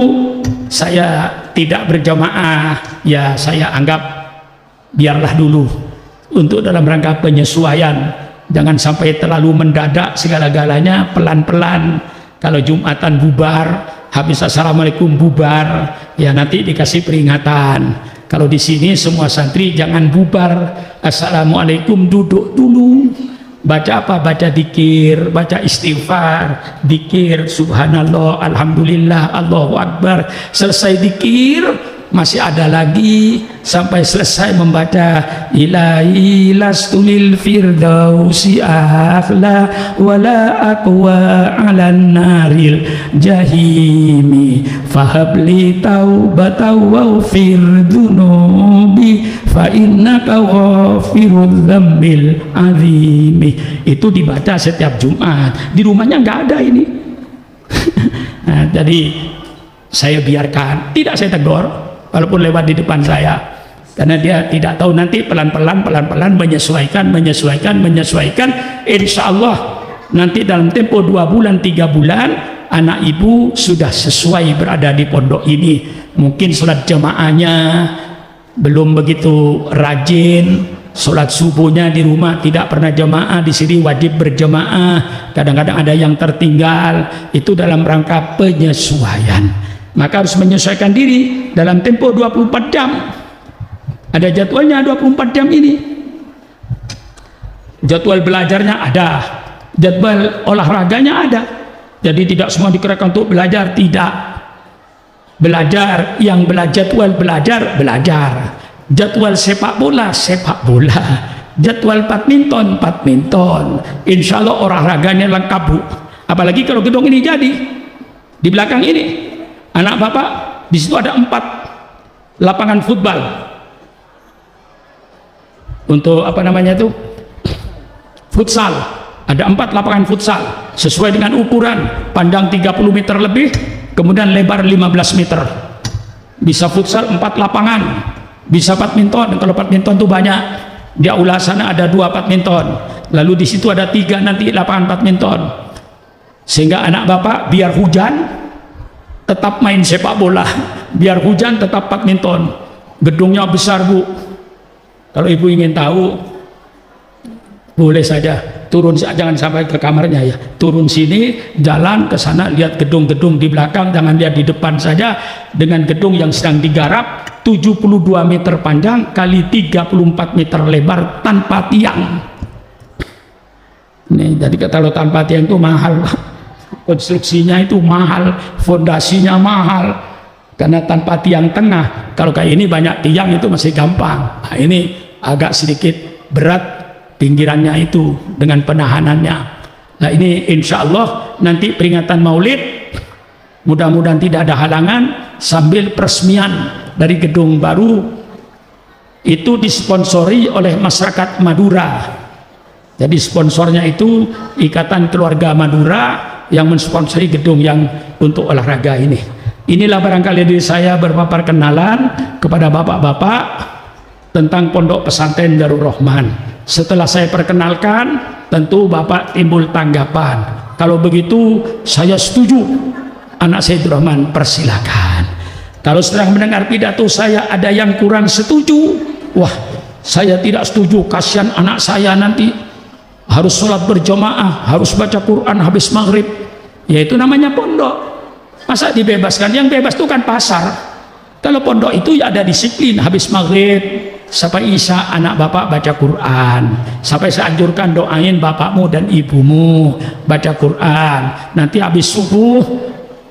saya tidak berjamaah, ya saya anggap biarlah dulu untuk dalam rangka penyesuaian. Jangan sampai terlalu mendadak segala-galanya, pelan-pelan. Kalau Jumatan bubar, habis Assalamualaikum bubar, ya nanti dikasih peringatan. Kalau di sini semua santri jangan bubar, Assalamualaikum duduk dulu. Baca apa? Baca dikir, baca istighfar, dikir, subhanallah, alhamdulillah, Allahu akbar. Selesai dikir, masih ada lagi sampai selesai membaca ilahi lastulil firdausi akhla wala aqwa alan naril jahimi fahabli taubatan wa firdunubi fa innaka ghafirudz dzambil azimi. Itu dibaca setiap Jumat. Di rumahnya nggak ada ini. Nah, jadi saya biarkan, tidak saya tegur walaupun lewat di depan saya, karena dia tidak tahu. Nanti pelan-pelan menyesuaikan. Insya Allah nanti dalam tempo 2 bulan 3 bulan anak ibu sudah sesuai berada di pondok ini. Mungkin sholat jamaahnya belum begitu rajin, sholat subuhnya di rumah tidak pernah jamaah, di sini wajib berjamaah, kadang-kadang ada yang tertinggal. Itu dalam rangka penyesuaian. Maka harus menyesuaikan diri dalam tempo 24 jam. Ada jadwalnya 24 jam ini. Jadwal belajarnya ada, jadwal olahraganya ada. Jadi tidak semua dikerahkan untuk belajar, tidak. Belajar, yang jadwal belajar. Jadwal sepak bola, jadwal badminton. Insya Allah olahraganya lengkap Bu. Apalagi kalau gedung ini jadi di belakang ini, anak bapak di situ ada 4 lapangan futsal untuk apa namanya itu futsal. Ada 4 lapangan futsal sesuai dengan ukuran, panjang 30 meter lebih, kemudian lebar 15 meter. Bisa futsal 4 lapangan, bisa badminton. Kalau badminton itu banyak, di aula sana ada 2 badminton, lalu di situ ada 3 nanti lapangan badminton, sehingga anak bapak biar hujan tetap main sepak bola, biar hujan tetap badminton. Gedungnya besar Bu. Kalau ibu ingin tahu boleh saja turun, jangan sampai ke kamarnya ya, turun sini, jalan ke sana, lihat gedung-gedung di belakang, jangan lihat di depan saja. Dengan gedung yang sedang digarap, 72 meter panjang kali 34 meter lebar tanpa tiang. Nih, jadi kalau tanpa tiang itu mahal, konstruksinya itu mahal, fondasinya mahal, karena tanpa tiang tengah. Kalau kayak ini banyak tiang itu masih gampang. Nah, ini agak sedikit berat pinggirannya itu dengan penahanannya. Nah ini insya Allah nanti peringatan Maulid, mudah-mudahan tidak ada halangan, sambil peresmian dari gedung baru itu disponsori oleh masyarakat Madura. Jadi sponsornya itu Ikatan Keluarga Madura yang mensponsori gedung yang untuk olahraga ini. Inilah barangkali dari saya berpapar kenalan kepada bapak-bapak tentang Pondok Pesantren Darul Rahman. Setelah saya perkenalkan, tentu bapak timbul tanggapan. Kalau begitu saya setuju, anak saya Abdul Rahman persilakan. Kalau setelah mendengar pidato saya ada yang kurang setuju, wah saya tidak setuju, kasihan anak saya nanti harus sholat berjamaah, harus baca Quran habis maghrib, yaitu namanya pondok. Masa dibebaskan? Yang bebas itu kan pasar. Kalau pondok itu ya ada disiplin, habis maghrib sampai isya anak bapak baca Quran, sampai saya anjurkan doain bapakmu dan ibumu baca Quran. Nanti habis subuh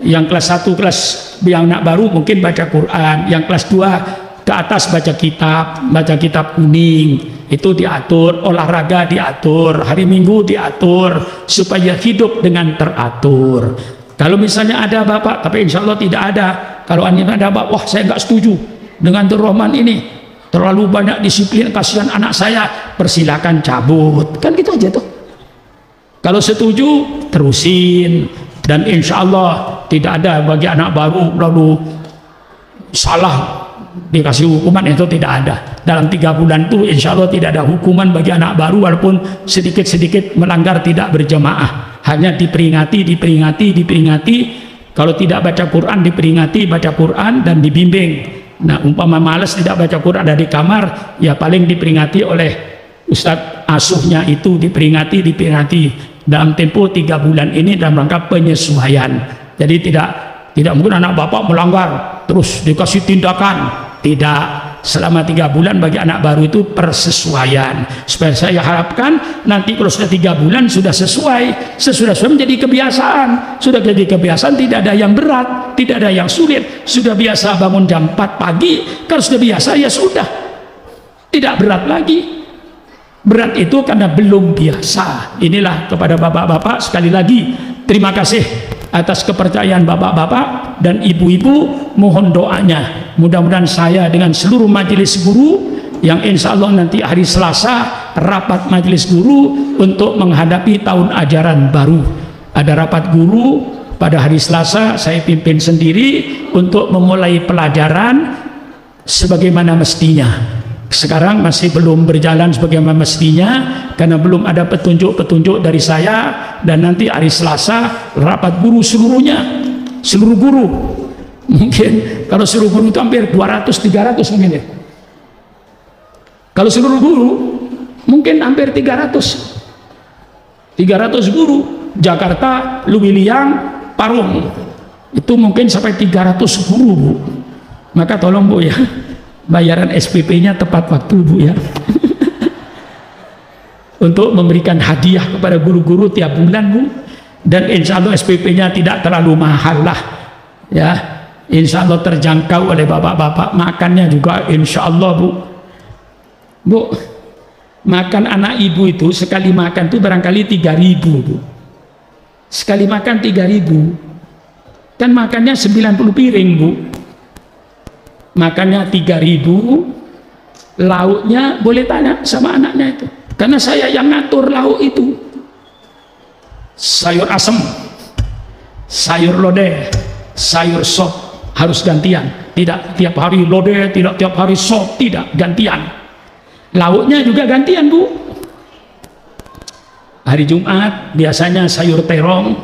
yang kelas 1 kelas yang anak baru mungkin baca Quran, yang kelas 2 ke atas baca kitab kuning. Itu diatur, olahraga diatur, hari Minggu diatur supaya hidup dengan teratur. Kalau misalnya ada bapak, tapi insya Allah tidak ada, kalau ada bapak, wah saya nggak setuju dengan Darul Rahman ini, terlalu banyak disiplin, kasihan anak saya, persilakan cabut, kan gitu aja tuh. Kalau setuju terusin, dan insya Allah tidak ada bagi anak baru lalu salah dikasih hukuman, itu tidak ada. Dalam 3 bulan itu insya Allah tidak ada hukuman bagi anak baru walaupun sedikit-sedikit melanggar tidak berjamaah, hanya diperingati. Kalau tidak baca Quran diperingati, baca Quran dan dibimbing. Nah umpama malas tidak baca Quran ada di kamar, ya paling diperingati oleh ustadz asuhnya, itu diperingati dalam tempo 3 bulan ini dalam rangka penyesuaian. Jadi tidak mungkin anak bapak melanggar terus dikasih tindakan. Tidak, selama 3 bulan bagi anak baru itu persesuaian. Supaya saya harapkan nanti kalau sudah 3 bulan sudah sesuai menjadi kebiasaan. Sudah jadi kebiasaan, tidak ada yang berat, tidak ada yang sulit. Sudah biasa bangun jam 4 pagi, kalau sudah biasa ya sudah, tidak berat lagi. Berat itu karena belum biasa. Inilah kepada bapak-bapak sekali lagi terima kasih atas kepercayaan bapak-bapak dan ibu-ibu, mohon doanya mudah-mudahan saya dengan seluruh majelis guru yang insya Allah nanti hari Selasa rapat majelis guru untuk menghadapi tahun ajaran baru. Ada rapat guru pada hari Selasa, saya pimpin sendiri untuk memulai pelajaran sebagaimana mestinya. Sekarang masih belum berjalan sebagaimana mestinya karena belum ada petunjuk-petunjuk dari saya, dan nanti hari Selasa rapat guru seluruhnya, seluruh guru. Mungkin kalau seluruh guru itu hampir 200-300 mungkin ya. Kalau seluruh guru mungkin hampir 300 guru. Jakarta, Luwiliang, Parung itu mungkin sampai 300 guru, Bu. Maka tolong Bu ya, bayaran SPP-nya tepat waktu Bu ya. Untuk memberikan hadiah kepada guru-guru tiap bulan Bu, dan insya Allah SPP-nya tidak terlalu mahal lah ya, insya Allah terjangkau oleh bapak-bapak. Makannya juga insya Allah Bu, makan anak ibu itu sekali makan tuh barangkali 3.000 Bu, sekali makan 3.000 kan makannya 90 piring Bu, makannya 3.000, lauknya boleh tanya sama anaknya itu, karena saya yang ngatur lauk itu. Sayur asem, sayur lodeh, sayur sop harus gantian, tidak tiap hari lodeh, tidak tiap hari sop, tidak, gantian. Lauknya juga gantian Bu. Hari Jumat biasanya sayur terong.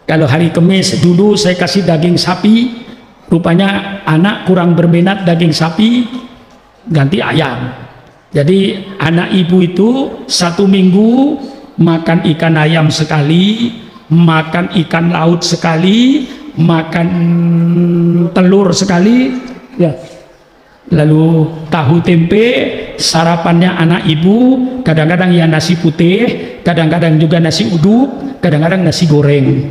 Kalau hari Kamis dulu saya kasih daging sapi, rupanya anak kurang berminat daging sapi, ganti ayam. Jadi anak ibu itu 1 minggu makan ikan ayam sekali, makan ikan laut sekali, makan telur sekali ya. Lalu tahu tempe, sarapannya anak ibu kadang-kadang ya nasi putih, kadang-kadang juga nasi uduk, kadang-kadang nasi goreng.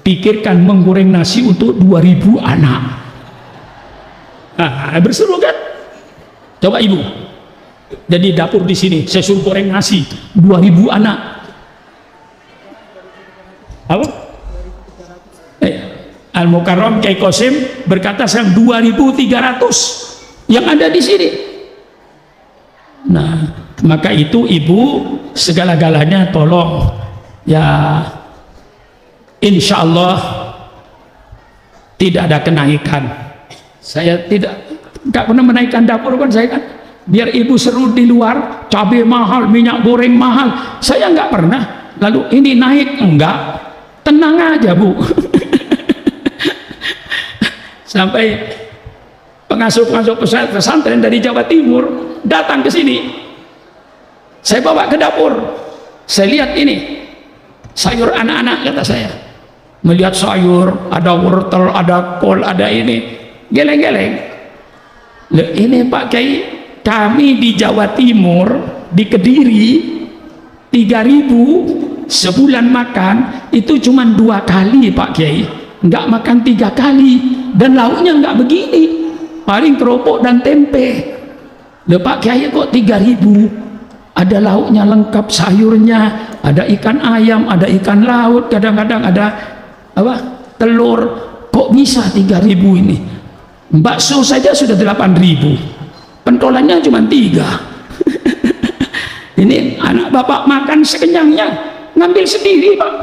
Pikirkan menggoreng nasi untuk 2.000 anak. Nah, berseru kan? Coba ibu. Jadi dapur di sini, saya suruh goreng nasi 2.000 anak. Apa? Al-Mukarram Kiai Qasim berkata sekarang 2.300 yang ada di sini. Nah, maka itu ibu segala-galanya tolong ya, insya Allah tidak ada kenaikan. Saya nggak pernah menaikkan dapur kan, saya kan biar ibu seru di luar, cabai mahal, minyak goreng mahal, saya nggak pernah. Lalu ini naik, enggak, tenang aja Bu. Sampai pengasuh-pengasuh pesantren dari Jawa Timur datang ke sini, saya bawa ke dapur, saya lihat ini sayur anak-anak, kata saya, melihat sayur, ada wortel, ada kol, ada ini, geleng-geleng. Loh, ini Pak Kiai, kami di Jawa Timur, di Kediri, 3.000 sebulan makan, itu cuma 2 kali Pak Kiai, nggak makan 3 kali, dan lauknya nggak begini, paling keropok dan tempe. Loh Pak Kiai kok 3.000, ada lauknya lengkap, sayurnya, ada ikan ayam, ada ikan laut, kadang-kadang ada apa, telur, kok bisa 3.000 ini? Bakso saja sudah 8.000, pentolannya cuma 3. Ini anak bapak makan sekenyangnya, ngambil sendiri Pak,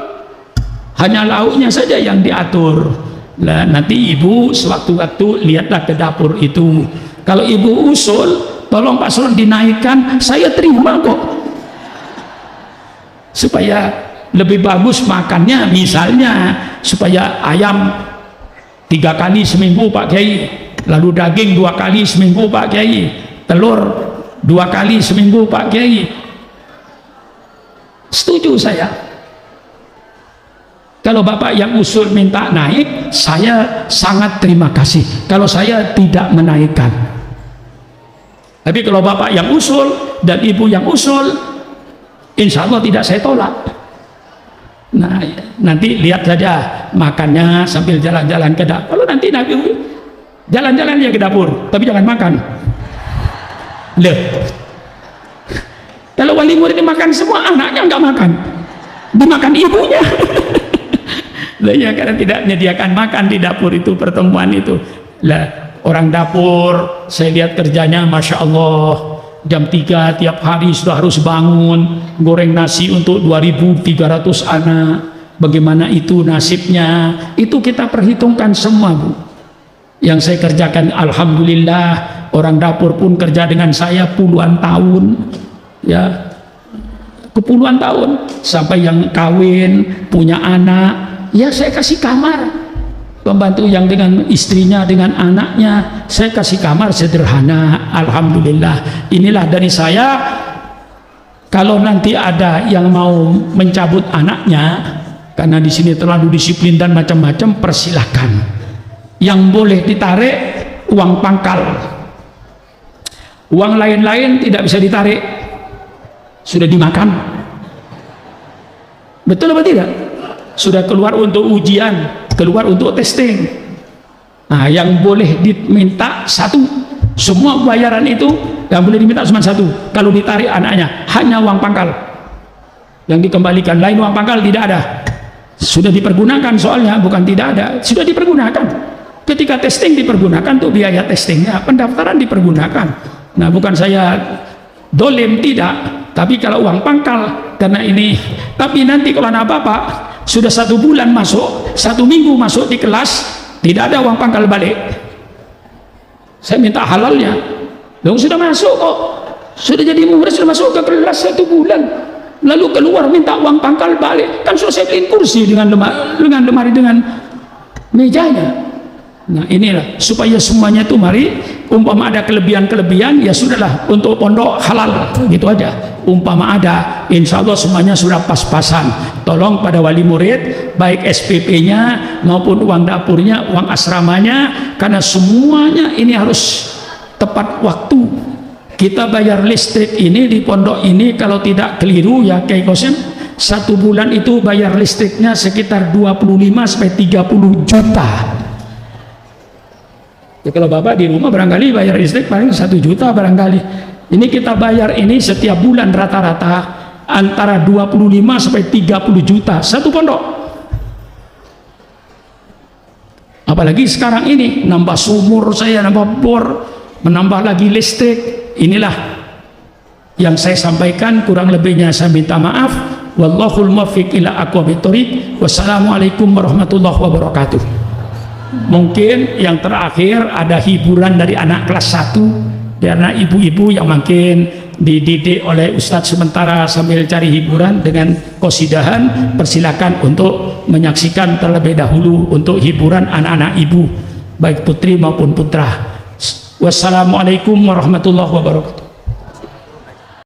hanya lauknya saja yang diatur. Nah, nanti ibu sewaktu-waktu lihatlah ke dapur itu, kalau ibu usul tolong Pak Sultan dinaikkan, saya terima kok, supaya lebih bagus makannya. Misalnya supaya ayam 3 kali seminggu Pak Kiai, lalu daging 2 kali seminggu Pak Kiai, telur 2 kali seminggu Pak Kiai, setuju saya. Kalau bapak yang usul minta naik, saya sangat terima kasih kalau saya tidak menaikkan. Tapi kalau bapak yang usul dan ibu yang usul, insya Allah tidak saya tolak. Nah, nanti lihat saja makannya sambil jalan-jalan ke dapur. Kalau nanti Nabi jalan-jalan ya ke dapur, tapi jangan makan. Loh, kalau wali murid makan semua, anaknya nggak makan, dimakan ibunya. Lah ya, karena tidak menyediakan makan di dapur itu, pertemuan itu. Lah, orang dapur saya lihat kerjanya Masya Allah, jam 3 tiap hari sudah harus bangun goreng nasi untuk 2.300 anak. Bagaimana itu nasibnya, itu kita perhitungkan semua Bu. Yang saya kerjakan alhamdulillah, orang dapur pun kerja dengan saya puluhan tahun ya, kepuluhan tahun, sampai yang kawin punya anak ya saya kasih kamar, pembantu yang dengan istrinya dengan anaknya saya kasih kamar sederhana. Alhamdulillah. Inilah dari saya. Kalau nanti ada yang mau mencabut anaknya karena di sini terlalu disiplin dan macam-macam, persilahkan. Yang boleh ditarik uang pangkal, uang lain-lain tidak bisa ditarik, sudah dimakan. Betul apa tidak? Sudah keluar untuk ujian, keluar untuk testing. Nah, yang boleh diminta 1, semua bayaran itu yang boleh diminta cuma 1. Kalau ditarik anaknya hanya uang pangkal, yang dikembalikan lain uang pangkal tidak ada. Sudah dipergunakan, soalnya bukan tidak ada, sudah dipergunakan. Ketika testing dipergunakan tuh biaya testingnya, pendaftaran dipergunakan. Nah, bukan saya dolim, tidak, tapi kalau uang pangkal karena ini. Tapi nanti kalau anak bapak sudah 1 bulan masuk, 1 minggu masuk di kelas, tidak ada uang pangkal balik. Saya minta halalnya. Dong sudah masuk kok, sudah jadi murid, sudah masuk ke kelas 1 bulan, lalu keluar minta uang pangkal balik. Kan sudah saya beliin kursi dengan lemari dengan mejanya. Nah, inilah supaya semuanya itu, mari umpama ada kelebihan-kelebihan ya sudahlah, untuk pondok halal gitu aja. Umpama ada, insya Allah semuanya sudah pas-pasan. Tolong pada wali murid, baik SPP-nya maupun uang dapurnya, uang asramanya, karena semuanya ini harus tepat waktu. Kita bayar listrik ini di pondok ini, kalau tidak keliru ya Kiai Qasim, 1 bulan itu bayar listriknya sekitar 25-30 juta. Ya, kalau bapak di rumah barangkali bayar listrik paling 1 juta barangkali. Ini kita bayar ini setiap bulan rata-rata antara 25-30 juta 1 pondok. Apalagi sekarang ini nambah sumur, saya nambah bor, menambah lagi listrik. Inilah yang saya sampaikan, kurang lebihnya saya minta maaf. Wallahul muwaffiq ila aqwamit thoriq. Wassalamualaikum warahmatullahi wabarakatuh. Mungkin yang terakhir ada hiburan dari anak kelas 1, karena ibu-ibu yang makin dididik oleh Ustadz sementara sambil cari hiburan dengan qasidahan, persilakan untuk menyaksikan terlebih dahulu untuk hiburan anak-anak ibu, baik putri maupun putra. Wassalamualaikum warahmatullahi wabarakatuh.